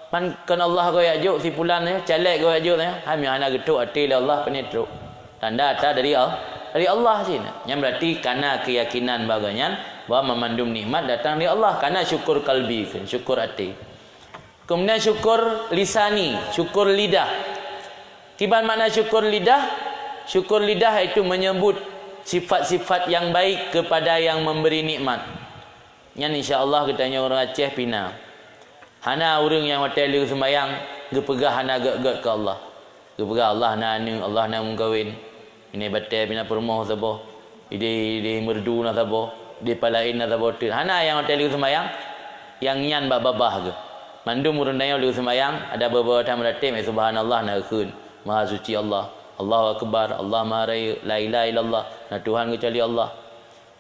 Kan Allah kau ajak si pulan ni, calek kau ajak ni. Kami hana getuk hati lah Allah penetro. Tanda ada dari Allah sini. Yang berarti karena keyakinan bagainya bahawa memandum nikmat datang dari Allah. Karena syukur kalbi, syukur hati. Kemudian syukur lisani, syukur lidah. Kiban makna syukur lidah? Syukur lidah itu menyebut sifat-sifat yang baik kepada yang memberi nikmat. Yang insya-Allah katanya orang Aceh Pina. Hana orang yang hotel di sembahyang, gepegah hana gak ke Allah. Gepegah Allah na anu, Allah na mengkawin. Ini batai Pina permoh sabo. Di merdu na sabo, di palain na sabo. Hana yang hotel di sembahyang, yang nyan babah ke. Mandum urun dayo di sembahyang, ada beberapa tamu datang, subhanallah na kun. Maha suci Allah, Allahu Akbar, Allah Maha Raya, la ilaha illallah, nah Tuhan kecuali Allah.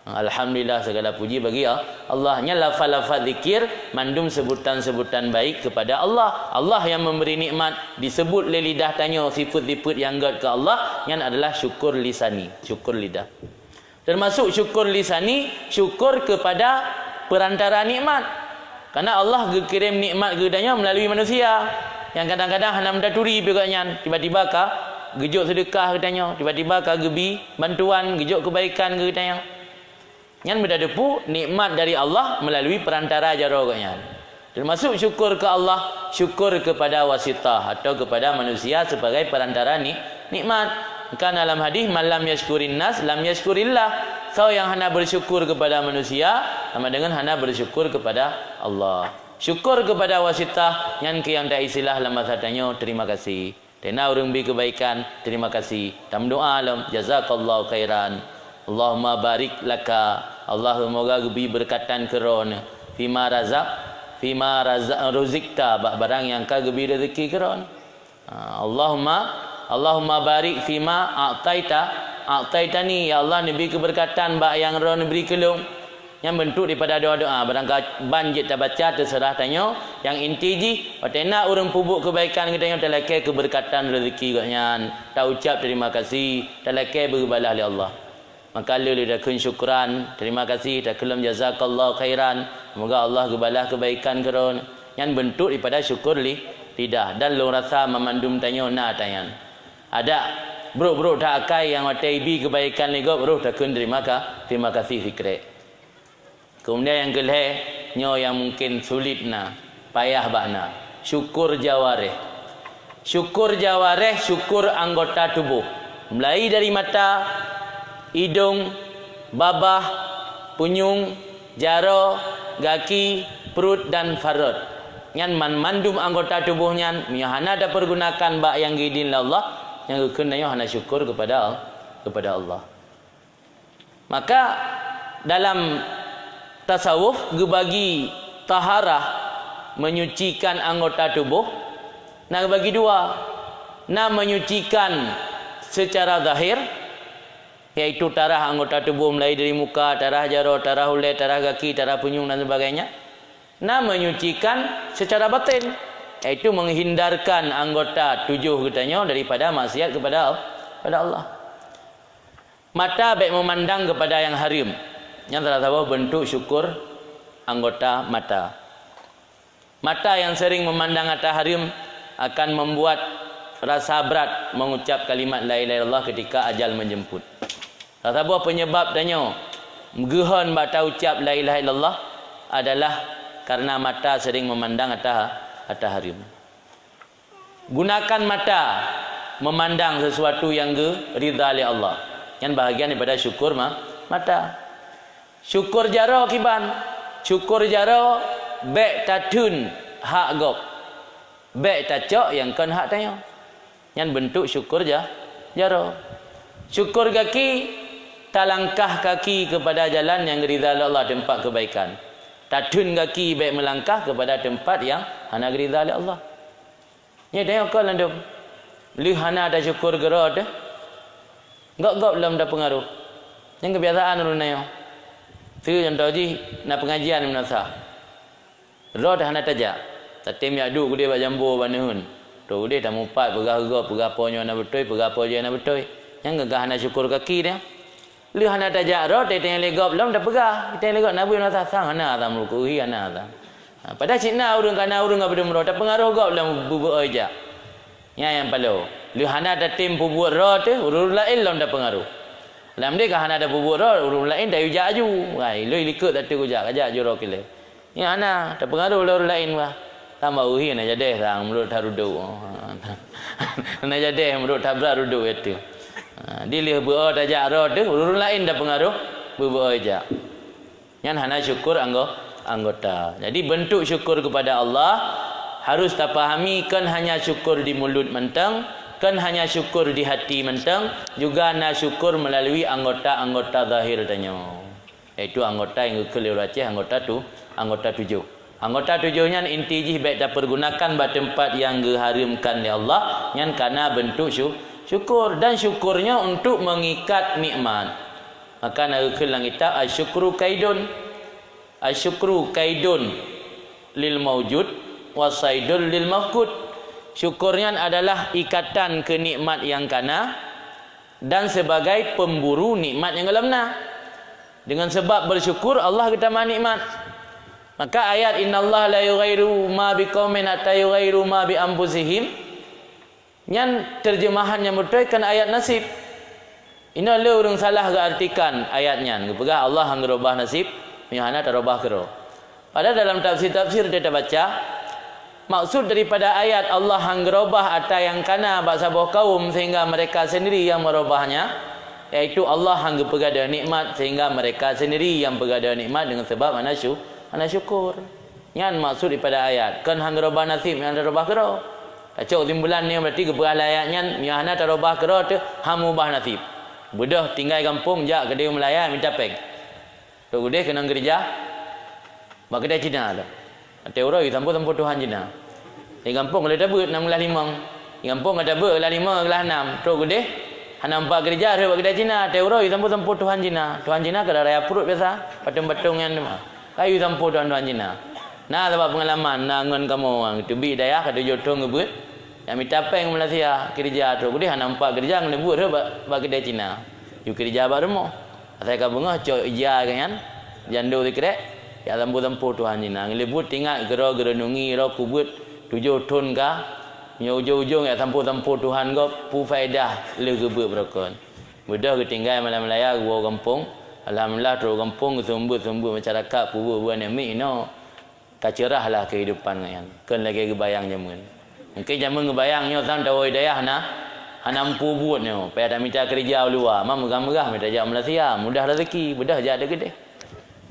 Alhamdulillah segala puji bagi Allah. Nya lafaz-lafaz zikir mandum sebutan-sebutan baik kepada Allah. Allah yang memberi nikmat disebut oleh lidah tanya sifat-sifat yang gad ke Allah, yang adalah syukur lisani, syukur lidah. Termasuk syukur lisani, syukur kepada perantara nikmat. Karena Allah kirim nikmat kepadanya melalui manusia. Yang kadang-kadang hana mendaturi pegaknya, tiba-tiba ka gejuk sedekah katanya, tiba-tiba ka gebi bantuan, gejuk kebaikan katanya. Yang berdepu nikmat dari Allah melalui perantara jara katanya. Termasuk syukur ke Allah, syukur kepada wasitah atau kepada manusia sebagai perantara nikmat. Kan dalam hadis malam yashkurin nas lam yashkurillah. So yang hana bersyukur kepada manusia sama dengan hana bersyukur kepada Allah. Syukur kepada wasitah yang tak istilah dalam bahasa tanya terima kasih. Tena orang beri kebaikan, terima kasih. Tam doa alam jazakallahu khairan. Allahumma barik laka. Allahumma gebi berkatan keron. Fima razak ruzikta barang yang ka gebi rezeki keron. Allahumma barik fima a'taitani. Ya Allah, nabi keberkatan bak yang ron beri kelung. yang bentuk daripada doa-doa. Barangkali banjir tak baca terserah tanya. Yang inti ji, nak orang pubuk kebaikan kita yang terlekai keberkatan rezeki katnya. Tak ucap terima kasih, terlekai berbalah oleh Allah. Maka lu dah kun syukran, terima kasih, tak kelam jazakallahu khairan. Semoga Allah gebalah kebaikan keron. Yang bentuk daripada syukur lidah. Dan lu rasa memandum tanya nak tanya. Ada bro tak akai yang wataibi kebaikan ligo bro tak kun terima kasih fikre. Kemudian yang kelih nyo yang mungkin sulit na, payah bakna. Syukur jawareh. Syukur jawareh, syukur anggota tubuh. Mulai dari mata, hidung, babah, punyung, jaro, kaki, perut dan farod. Nyan mandum anggota tubuhnya mihana ada pergunakan bak yang gidin Allah yang kenanya hana syukur kepada Allah. Maka dalam tasawuf gebagi taharah menyucikan anggota tubuh nak bagi dua. Nak menyucikan secara zahir yaitu tarah anggota tubuh mulai dari muka, tarah jaro, tarah ulet, tarah kaki, tarah punyung dan sebagainya. Nak menyucikan secara batin yaitu menghindarkan anggota tujuh katanya daripada maksiat kepada Allah. Mata baik memandang kepada yang haram. Yang terdapat bentuk syukur anggota mata. Mata yang sering memandang harta haram akan membuat rasa berat mengucap kalimat la ilaha illallah ketika ajal menjemput. Terdapat penyebab tanya gehan bata ucap la ilaha illallah adalah karena mata sering memandang harta haram. Gunakan mata memandang sesuatu yang ridha oleh Allah. Yang bahagian daripada syukur mata. Syukur jaro kiban. Syukur jaro bek tatun hak gop. Bek tacok yang kan hak tanya. Yang bentuk syukur jaro. Syukur kaki talangkah kaki kepada jalan yang ridha Allah, tempat kebaikan. Tatun kaki bek melangkah kepada tempat yang hana ridha Allah. Ya tengok kau landum. Lu hana ada syukur gerod. Gop dalam dah pengaruh. Yang kebiasaan urun nayo. Tu contoh ji nak pengajian menasa. Roh dah nak tajak. Tatim ya du dia bak jambu banehun. Tu dia dah mumpat pegah gop pegah ponyo nak betul pegah pojo nak betul. Yang gegah nak syukur kaki dia. Lu hana tajak roh dia tengah legop belum dah pegah. Kita legop nabu menasa sang hana tam rukuhi hana tam. Pada cina urun kana urun ngap bedum roh dah pengaruh gop dalam bubuk aja. Yang palau. Lu hana tatim bubuk roh tu urun lain lam dah pengaruh. Dalam dia kan ada bubur roh urun lain dah ujak aju. Wai lu likut tak tu ujak ajak juro kile. Ya ana tak pengaruh urun lain wah. Tambah uhi nak jadi sang mulut tarudu. Nak jadi mulut tabrak rudu itu. Dia lihat buat ajak roh tu urun lain dah pengaruh bubur ajak. Yang hana syukur anggota. Jadi bentuk syukur kepada Allah harus tak pahami kan hanya syukur di mulut mentang. Kan hanya syukur di hati mentang, juga nak syukur melalui anggota-anggota zahir tanya. Iaitu anggota yang keliru Aceh, anggota tujuh. Anggota tujuhnya inti jih baik dah pergunakan pada tempat yang diharamkan oleh Allah, yang karena bentuk syukur dan syukurnya untuk mengikat nikmat. Maka nak kelang kita asyukru kaidun. Asyukru kaidun lil maujud wasaidul lil mafqud. Syukurnya adalah ikatan ke nikmat yang kana dan sebagai pemburu nikmat yang lemna. Dengan sebab bersyukur Allah kita nikmat. Maka ayat innallaha la yughayyiru ma biqaumin hatta yughayyiru ma bi anfusihim. Yang terjemahannya betul kan ayat nasib. Ini le urang salah ke artikan ayatnya. Gepegah Allah hang robah nasib, mihana tarobah kero. Padahal dalam tafsir kita baca maksud daripada ayat Allah hang gerobah atau yang kana bak sabuh kaum sehingga mereka sendiri yang merubahnya, iaitu Allah hang pegada nikmat sehingga mereka sendiri yang pegada nikmat dengan sebab ana syukur. Yang maksud daripada ayat kan hang gerobah nasib yang gerobah kero. Kacau timbulan ni berarti keperah ayatnya yang ana terubah kero tu hang ubah nasib. Budah tinggal kampung jak kedai Melayu minta peng. Tu gede kena gereja. Bak kedai Cina tu. Ada orang yang tampuk Tuhan Cina. Di kampung ada ber 6 kelas 5. Di kampung ada ber kelas 5 kelas 6. Terus gede Hana nampak kerja ada buat kedai Cina. Teuro yu tampu Tuhan Cina. Tuhan Cina kada raya perut biasa. Patung-patung yang mah. Kayu tampu Tuhan Cina. Nah sebab pengalaman nangon kamu orang tu bi daya kada jotong ngebut. Yang minta peng Malaysia kerja tu. Kudi hana nampak kerja ngebut buat kedai Cina. Yu kerja bak rumah. Saya ka bengah cok ija kan. Jando dikrek. Ya tampu Tuhan Cina. Ngelebut tinggal gero nungi ro kubut 7 ton ka. Nya ujung-ujung ya tampu Tuhan go pu faedah le gebe berkon. Mudah ketinggal malam Melaya gua kampung. Alhamdulillah terus kampung sumber masyarakat pu buan ni no. Tak cerahlah kehidupan kan. Kan lagi kebayang jamun. Mungkin jamun kebayangnya sang dawai dayah nampu buat nyo. Payah tak minta kerja luar. Mam megah-megah minta jak Malaysia, mudah rezeki, mudah jak ada gede.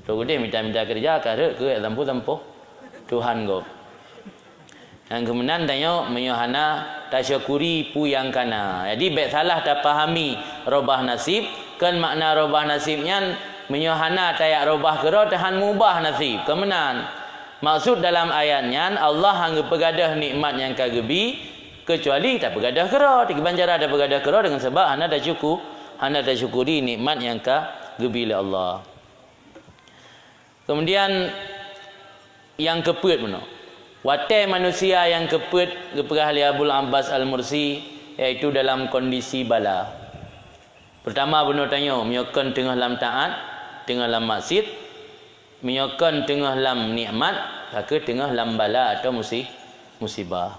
Tu gede minta kerja karek ke tampu Tuhan go. Yang kemudian tanya menyohana tasyakuri pu yang kana. Jadi baik salah tak fahami robah nasib. Kan makna robah nasibnya menyohana tayak robah kero tahan mubah nasib. Kemudian maksud dalam ayatnya Allah hangga pegadah nikmat yang kagebi kecuali tak pegadah kero. Tiga banjara ada pegadah kero dengan sebab hana tak syukuri nikmat yang kagebi oleh Allah. Kemudian yang keput mana? Watai manusia yang keput keperah oleh Abul Abbas Al-Mursi iaitu dalam kondisi bala. Pertama benar tanya, menyokon tengah lam taat, tengah lam maksiat, menyokon tengah lam nikmat, ke tengah lam bala atau musibah.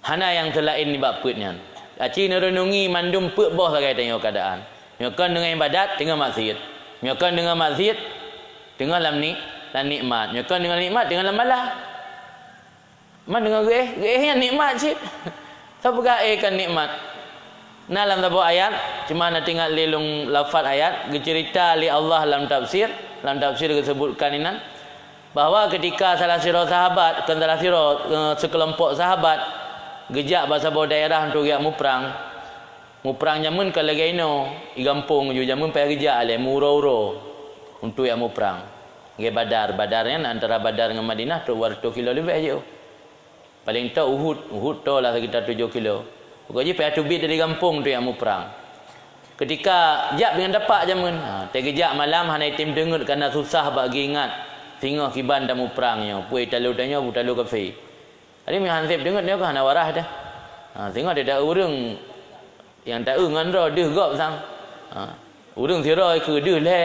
Hana yang telain ni bab putnya. Aci nerenungi mandum put boh sagai tanya keadaan. Menyokon dengan ibadat, tengah maksiat. Menyokon dengan maksiat, tengah lam nikmat. Menyokon dengan nikmat, tengah lam bala. Man dengan yang nikmat cip. Siapa kan nikmat? Nah dalam tabu ayat cuma nak tinggal lelung lafaz ayat cerita li Allah dalam tafsir disebutkan ini bahawa ketika salah siro sahabat kan salah siro sekelompok sahabat gejak bahasa bawah daerah untuk yak muprang jamun kalau gaino di kampung ju jamun payah gejak ale muro untuk yak muprang ge badarnya antara Badar dengan Madinah tu war 2 kilo lebih aja. Paling tak Uhud tu lah sekitar 7 kilo. Pokoknya payah tubit dari kampung tu yang mu perang. Ketika jap dengan dapat jamun. Terkejap malam hana itim dengut kerana susah bagi ingat. Tengok kiban dah mu perangnya. Puai talu tanya, pu talu kafe. Ada mi hansip dengut dia ke hana warah dah. Tengok dia dak urang yang tak ngan ro deh gop sang. Urang sira ke deh le.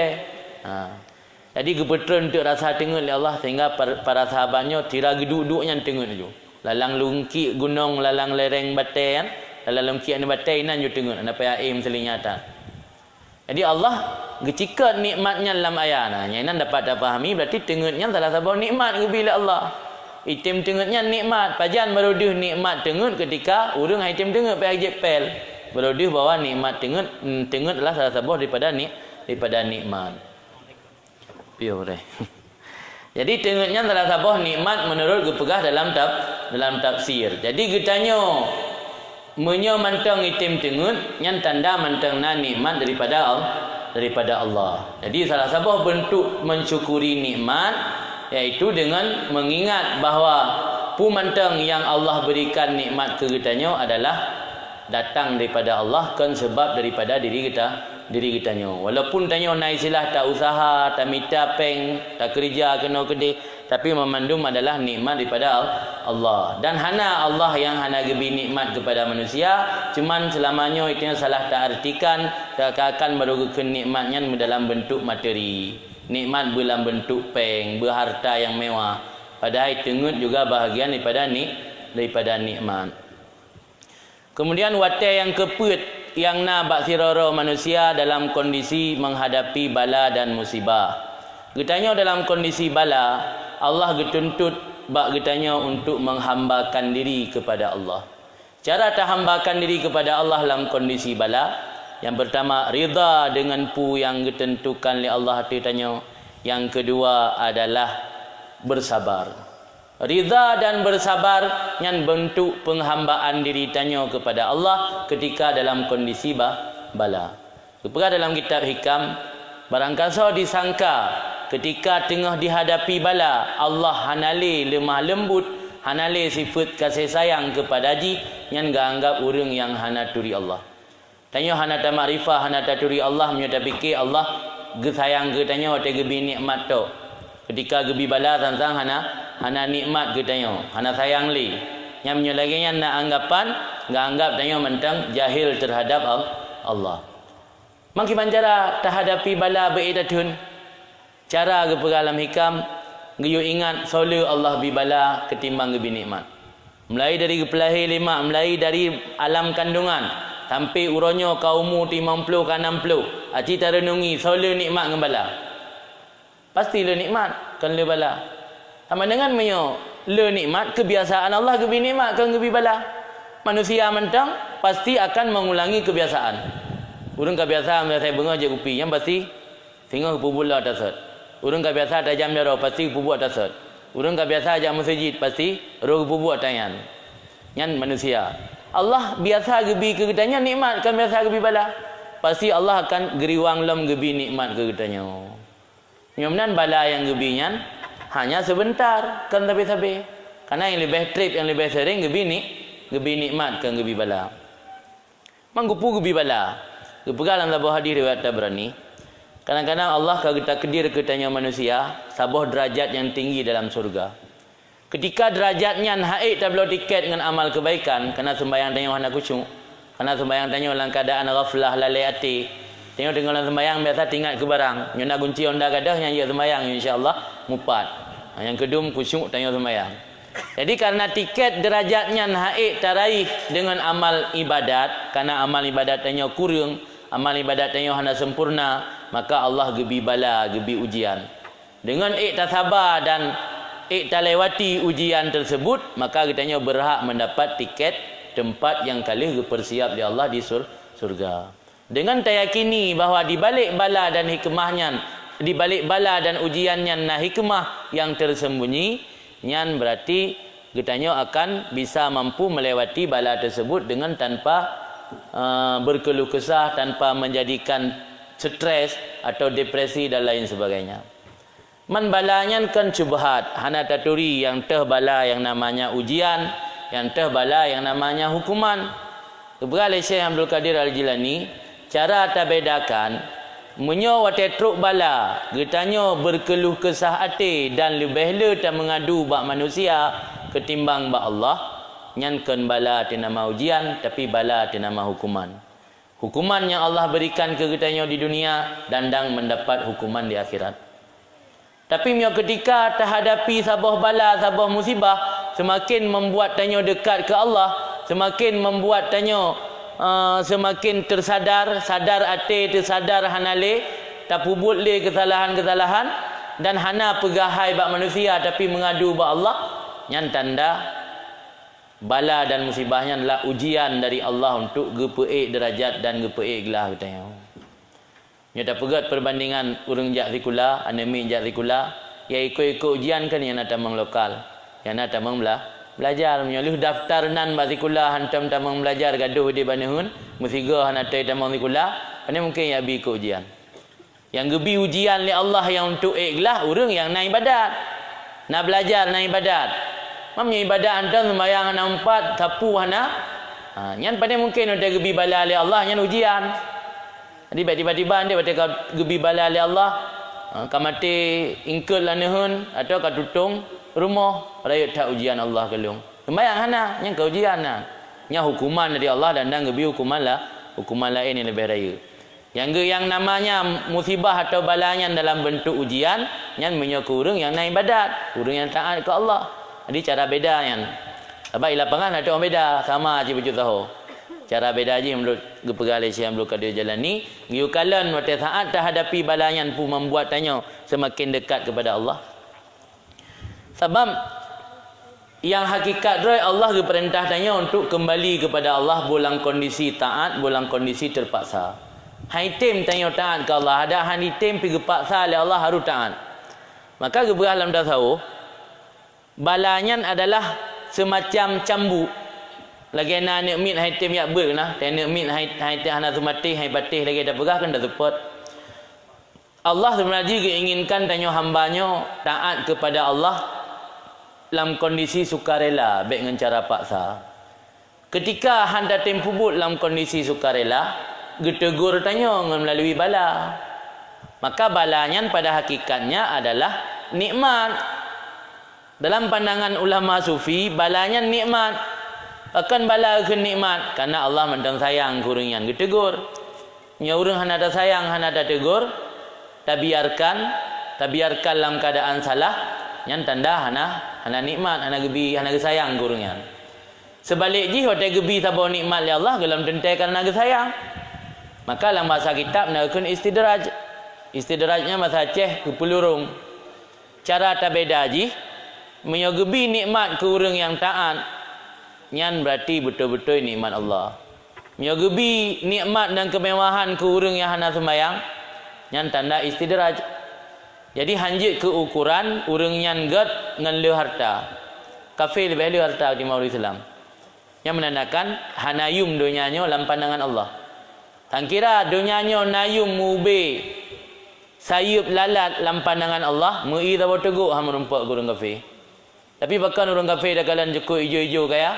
Jadi kepetron untuk rasa tengok oleh Allah sehingga para sahabatnya tira geduk-duknya tengok je. Lalang lungki gunung, lalang lereng batai kan. Lalang lungki ane batai nan je tengok. Nak payah aim selinyata. Jadi Allah gecikat nikmatnya dalam ayat. Yang nan dapat fahami berarti tengoknya salah satu nikmat bila Allah. Itim tengoknya nikmat. Pajan baru dia nikmat tengok ketika urang itim tengok payah jepel. Baru dia bawa nikmat tengok adalah salah satu daripada nikmat. Piye boleh. Jadi tengoknya salah satu nikmat menurut kepegah dalam tafsir. Jadi getanya menyo mantang itim tengok yang tanda mantangna nikmat daripada Allah. Jadi salah satu bentuk mensyukuri nikmat iaitu dengan mengingat bahawa pu mantang yang Allah berikan nikmat ke getanya adalah datang daripada Allah kan sebab daripada diri kitanya. Walaupun tanya naik silah tak usaha, tak minta peng, tak kerja kena kedai, tapi memandum adalah nikmat daripada Allah. Dan hana Allah yang hana gebi nikmat kepada manusia, cuman selamanya itu yang salah tak artikan akan merugikan nikmatnya dalam bentuk materi. Nikmat dalam bentuk peng, berharta yang mewah. Padahal tengut juga bahagian daripada nikmat. Kemudian watai yang keput yang na bak sirara manusia dalam kondisi menghadapi bala dan musibah. Getanya dalam kondisi bala, Allah getuntut bak getanya untuk menghambakan diri kepada Allah. Cara terhambakan diri kepada Allah dalam kondisi bala, yang pertama ridha dengan pu yang ditentukan oleh Allah tanya. Yang kedua adalah bersabar. Ridha dan bersabar yang bentuk penghambaan diri tanya kepada Allah ketika dalam kondisi bala. Kepada dalam kitab hikam, barangkali disangka ketika tengah dihadapi bala, Allah hanale lemah lembut, hanale sifat kasih sayang kepada haji yang gak anggap orang yang hana turi Allah. Tanya hana ta makrifah, hana ta turi Allah, menyo ta fikir Allah ge sayang ge tanya te gebi nikmat tu. Ketika gebi bala tantang hana nikmat ge tanya, hana sayang li. Yang menyo lagi nya nak anggapan, enggak anggap tanya mentang jahil terhadap Allah. Mangki cara terhadapi bala beidatun. Cara ge pegalam hikam geyu ingat sola Allah bi bala ketimbang gebi nikmat. Mulai dari pelahir 5, mulai dari alam kandungan sampai uronyo kau umur 50 ke 60. Aci tak renungi sola nikmat ngembala. Pasti le nikmat kan le bala. Sama dengan menyo le nikmat kebiasaan Allah gebi nikmat kan gebi bala. Manusia mentang pasti akan mengulangi kebiasaan. Urang kebiasaan saya benga je kupi yang pasti tengok pubula tasat. Urang kebiasa tajam jaro pasti pubuat tasat. Urang kebiasa ajak masjid pasti roh pubuat tayan. Yan manusia. Allah biasa gebi ke gedanya nikmat kan biasa gebi bala. Pasti Allah akan geriwang lem gebi nikmat ke gedanya. Nyomnan bala yang gebi nyan hanya sebentar kan tapi karena yang lebih trip yang lebih sering gebi nikmat kan gebi bala. Manggupu gebi bala. Gepegalan labah hadir riwayat Tabrani. Kadang-kadang Allah kagita kedir ketanya manusia sabah derajat yang tinggi dalam surga. Ketika derajatnya haid tak belum tiket dengan amal kebaikan, kena sembahyang tanya hana kusyuk, kena sembahyang tanya dalam keadaan ghaflah lalai hati. Tengok dengan sembahyang biasa tinggal ke barang. Nyona kunci onda gadah yang dia sembahyang insya-Allah mupat. Yang kedum kusyuk tanya sembahyang. Jadi karena tiket derajatnya haid taraih dengan amal ibadat, karena amal ibadat tanya kurang, amal ibadat tanya hana sempurna, maka Allah gebi bala, gebi ujian. Dengan tak sabar dan tak lewati ujian tersebut, maka kitanya berhak mendapat tiket tempat yang kali dipersiap di Allah di surga. Dengan tayakini bahawa di balik bala dan hikmahnya, di balik bala dan ujiannya nah hikmah yang tersembunyi, nyan berarti kitanya akan bisa mampu melewati bala tersebut dengan tanpa berkeluh kesah, tanpa menjadikan stres atau depresi dan lain sebagainya. Man balanya kan syubhat, hana taturi yang teh bala yang namanya ujian, yang teh bala yang namanya hukuman. Keberalih Syekh Abdul Qadir Al-Jilani, cara tak bedakan menyo wate truk bala, getanyo berkeluh kesah hati dan lebih le tak mengadu bak manusia ketimbang bak Allah. Nyankan bala ti nama ujian, tapi bala ti nama hukuman. Hukuman yang Allah berikan ke getanyo di dunia, dandang mendapat hukuman di akhirat. Tapi ketika terhadapi sabah bala, sabah musibah, semakin membuat tanyo dekat ke Allah, semakin membuat tanyo semakin sadar hati, tersadar hanale, tak pubut le kesalahan-kesalahan dan hana pegahai bak manusia tapi mengadu bak Allah. Yang tanda bala dan musibahnya adalah ujian dari Allah untuk gepeik derajat dan gepeik gelah katanya. Dia tak pegat perbandingan urang jak zikula, anemi jak zikula, ya ikut-ikut ujian kan yang nak tamang lokal. Yang nak tamang belajar, menyoluh daftar nan bazikula hantam tamang belajar gaduh di banehun, musiga han atai tamang zikula, ini mungkin ya bi ikut ujian. Yang gebi ujian li Allah yang untuk ikhlas urang yang naik ibadat. Nak belajar naik ibadat. Mamnya ibadat hantam sembahyang hana 4, sapu hana. Nyan pada mungkin ada gebi bala li Allah nyan ujian. Jadi tiba-tiba dia baca gebi bala li Allah, kamati ingkul lanehun atau katutung rumah raya tak ujian Allah kelung. Sembayang hana yang ke ujian nah. Nya hukuman dari Allah dan gebi hukuman lain yang lebih raya. Yang namanya musibah atau balanya dalam bentuk ujian, yang menyok urang yang naik ibadat, urang yang taat ke Allah. Jadi cara beda yang. Sebab di lapangan ada orang beda, sama aja baju tahu. Cara beda aja menurut gepegalai Syekh Abdul Qadir Jalani. Giukalan waktu saat terhadapi balayan pun membuat tanya semakin dekat kepada Allah. Sebab yang hakikat roy Allah diperintah tanya untuk kembali kepada Allah bolang kondisi taat, bolang kondisi terpaksa. Haitim tanya taat ke Allah, ada haitim pergi paksa oleh Allah harus taat. Maka gepegalam dah tahu balanyan adalah semacam cambuk. Lagi nak mit haitim yak ber nah, tak nak mit haitim hana sumati hai batih lagi dah pegah kan dah support. Allah sebenarnya inginkan tanya hambanya taat kepada Allah dalam kondisi sukarela, baik dengan cara paksa. Ketika handa tempubut dalam kondisi sukarela, getegur tanya melalui bala. Maka balanya pada hakikatnya adalah nikmat. Dalam pandangan ulama sufi, balanya nikmat. Akan bala ke nikmat karena Allah mendang sayang kurang yang getegur. Nya urang hana ada sayang, hana ada tegur, tabiarkan dalam keadaan salah, yang tanda hana nikmat, hana gebi, hana sayang kurang yang. Sebalik ji hotel gebi sabo nikmat li Allah gelam tentai karena sayang. Maka dalam bahasa kitab nakun istidraj. Istidrajnya masa Aceh ke pelurung. Cara tak beda ji, menyogebi nikmat ke orang yang taat, nyan berarti betul-betul nikmat Allah. Menyogebi nikmat dan kemewahan ke orang yang hana sembayang, nyan tanda istidraj. Jadi hanjit ke ukuran orang yang gat ngan le harta. Kafir lebih le harta di maulid Islam. Yang menandakan hanayum dunianya dalam pandangan Allah. Tak kira dunianya nayum mube sayup lalat dalam pandangan Allah, mui tahu teguk hang merumpak orang kafir. Tapi bahkan orang kafir dah kalan jekuk hijau-hijau kaya.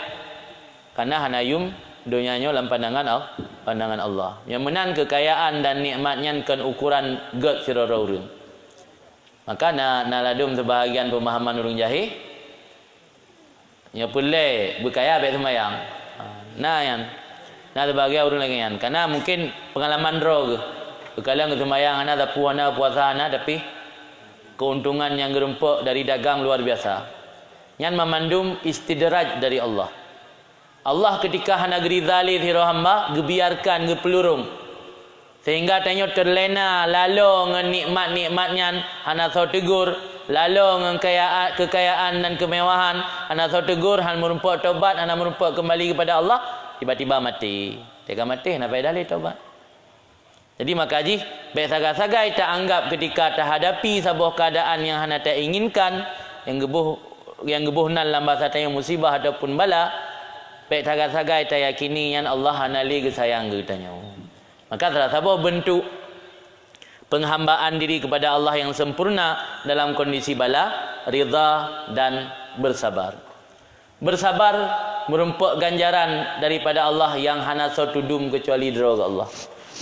Karena hanayum dunianya dalam pandangan Allah. Yang menan kekayaan dan nikmatnya kan ukuran gat sirara urang. Maka na ladum sebahagian pemahaman orang jahil. Ya pulai berkaya baik sembahyang. Nah yang sebahagian orang lagi yang. Karena mungkin pengalaman drog. Kalau sembahyang ada puasa ana tapi keuntungan yang gerempok dari dagang luar biasa. Yang memandum istidraj dari Allah. Allah ketika hana geri zalim hiro hamba gebiarkan gepelurung. Sehingga tanya terlena lalu ngan nikmat-nikmatnya hana sau tegur, lalu ngan kekayaan dan kemewahan hana sau tegur, hana merumpak taubat, hana merumpak kembali kepada Allah, tiba-tiba mati. Tega mati nak faedah le taubat. Jadi maka ji, baik sagai-sagai tak anggap ketika tak hadapi sebuah keadaan yang hana tak inginkan, yang gebuh nan dalam bahasa tanya musibah ataupun bala, baik sagai-sagai tak yakini yang Allah hana li sayang ke tanya. Maka salah satu bentuk penghambaan diri kepada Allah yang sempurna dalam kondisi bala, ridha dan bersabar. Bersabar merumpak ganjaran daripada Allah yang hana sotudum kecuali droga Allah.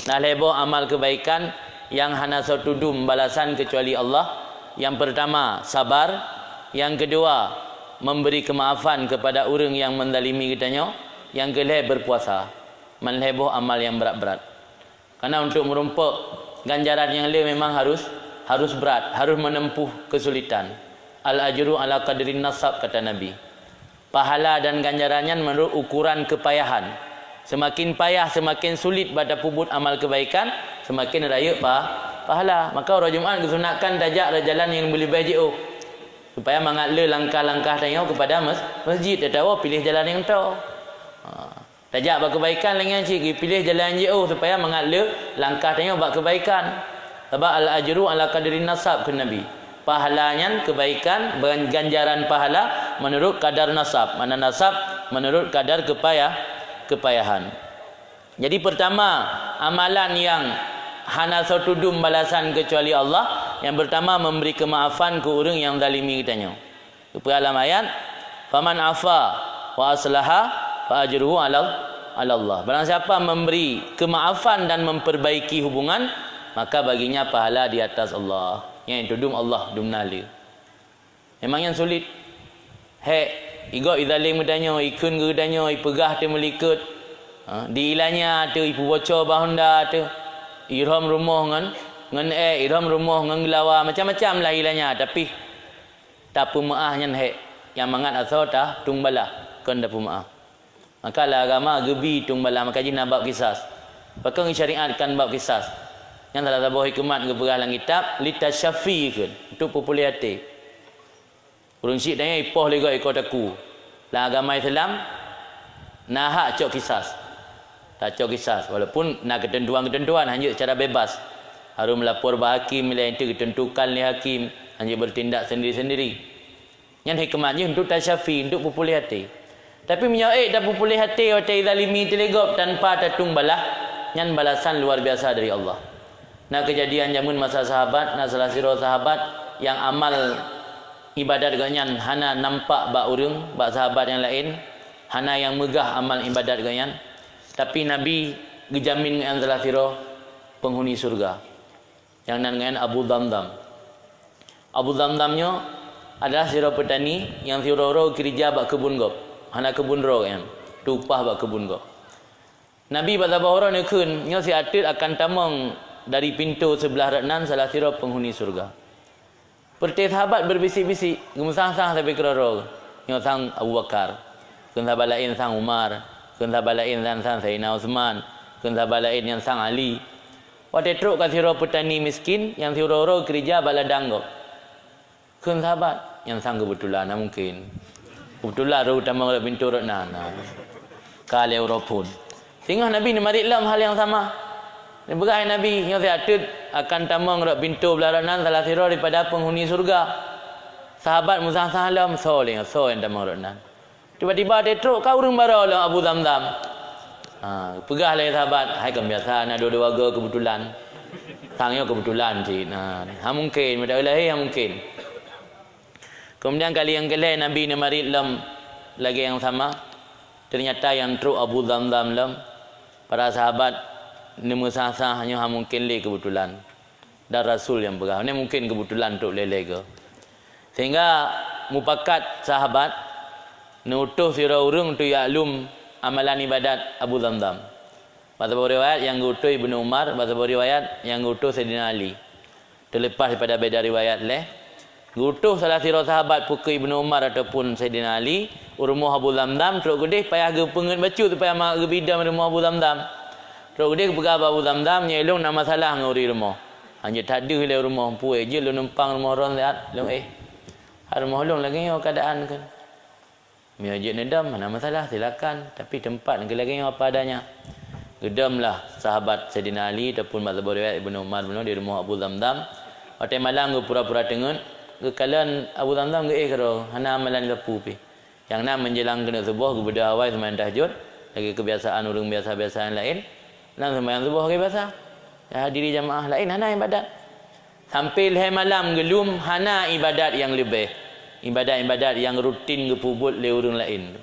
Nah lebo amal kebaikan yang hana sotudum balasan kecuali Allah. Yang pertama sabar, yang kedua memberi kemaafan kepada orang yang mendalimi kitanya, yang kelih berpuasa. Menlebo amal yang berat-berat. Karena untuk merumpak ganjaran yang lain memang harus berat, harus menempuh kesulitan. Al ajru ala qadrin nasab kata Nabi. Pahala dan ganjarannya menurut ukuran kepayahan. Semakin payah, semakin sulit pada puput amal kebaikan, semakin raya pahala. Maka orang Jumaat kesunatkan tajak jalan yang boleh baik supaya mengatla langkah-langkah tanya kepada masjid. Dia tahu pilih jalan yang tahu. Tajak buat kebaikan dengan cik pilih jalan jauh supaya mengatla langkah tanya buat kebaikan. Sebab al ajru ala qadrin nasab ke Nabi. Pahalanya kebaikan ganjaran pahala menurut kadar nasab. Mana nasab menurut kadar kepayahan. Jadi pertama amalan yang hana sotudum balasan kecuali Allah, yang pertama memberi kemaafan ke orang yang zalimi kitanya. Dalam ayat faman afa wa aslaha fa ajruhu ala Allah. Barang siapa memberi kemaafan dan memperbaiki hubungan, maka baginya pahala di atas Allah. Yang tudum Allah dumnali. Memang yang sulit. Igo izalim gedanya, ikun gedanya, ipegah te melikut. Di ilanya tu ipu bocor bahunda tu. Irham rumah ngan irham rumah ngan gelawa macam-macam lah ilanya, tapi tak pemaahnya yang mangat asal dah tung bala kan dah pemaah. Maka lah agama gebi tung bala maka jin bab kisas. Bahkan syariatkan bab kisas. Yang salah satu hikmat geberah dalam kitab litasyafi kan untuk populariti. Urang syik tanya ipoh lega ikut aku. Lah agama Islam nah cok kisas. Tak cok kisas walaupun nak ketentuan-ketentuan hanya secara bebas. Harus melapor bah hakim bila itu ditentukan oleh hakim, hanya bertindak sendiri-sendiri. Yang hikmatnya untuk tasyafi, untuk populariti. Tapi menyaik dah populariti hotel zalimi telegop tanpa tatung balah, yang balasan luar biasa dari Allah. Nah kejadian zaman masa sahabat, nah salah siro sahabat yang amal ibadat ganyan hana nampak bak urang, bak sahabat yang lain, hana yang megah amal ibadat ganyan. Tapi Nabi gejamin dengan salah siro penghuni surga. Yang dengan Abu Damdam. Abu Damdamnya adalah siro petani yang siro kerja bak kebun gop. Hana kebun ro kan. Tupah bak kebun gop. Nabi bataba orang ni kun nyo si atit akan tamang dari pintu sebelah renan salah siro penghuni surga. Perti sahabat berbisik-bisik, gemusang-sang sampai keroro. Nyo sang Abu Bakar. Kun sahabat lain sang Umar, kun sahabat lain sang Sayyidina Utsman, kun sahabat lain yang sang Ali. Waktu teruk kat siro petani miskin yang siro kerja bak ladang gop. Kun sahabat yang sang kebetulan mungkin. Kebetulan ro utama pintu renan. Kali Europun. Sehingga Nabi ni mari dalam hal yang sama. Ni berai Nabi yang saya atud akan tamang rak pintu belaranan salah siro daripada penghuni surga. Sahabat musang salam soleh so yang tamang ranan. Tiba-tiba dia teruk kau urang bara orang Abu Damdam. Pegah lah sahabat, hai kan biasa nak dua-dua warga kebetulan. Sangnya kebetulan cik. Mungkin, mudah ilahi mungkin. Kemudian kali yang kelih Nabi ni mari dalam lagi yang sama. Ternyata yang teruk Abu Damdam dalam para sahabat ni musah-sah hanya mungkin le kebetulan. Dan Rasul yang pegah. Ini mungkin kebetulan untuk lele ke. Sehingga mupakat sahabat nutuh sira urang tu yaklum amalan ibadat Abu Damdam. Bahasa riwayat yang ngutuh Ibnu Umar, bahasa riwayat yang ngutuh Sayyidina Ali. Terlepas daripada beda riwayat leh. Ngutuh salah sira sahabat pukul Ibnu Umar ataupun Sayyidina Ali, rumah Abu Damdam teruk gedeh payah ge pengen bacu tu payah mak ge bidam rumah Abu Damdam. Teruk gedeh pegah Abu Damdam nyelong nama salah nguri rumah. Hanya tak ada le rumah puai je lu numpang rumah orang lihat long rumah long lagi keadaan kan. Mi ajak nedam mana masalah silakan tapi tempat lagi apa adanya. Gedamlah sahabat Sayyidina Ali ataupun mazhab riwayat Ibnu Umar di rumah Abu Damdam. Waktu malam ge pura-pura tengen ke kalian Abu Damdam ge karo hana amalan gapu pi. Yang nak menjelang kena subuh ke beda awal sembahyang tahajud lagi kebiasaan urang biasa-biasa yang lain. Nang sembahyang subuh ke biasa. Ya hadiri jamaah lain hana ibadat. Sampai leh malam gelum hana ibadat yang lebih. Ibadat-ibadat yang rutin ke pubut le urang lain.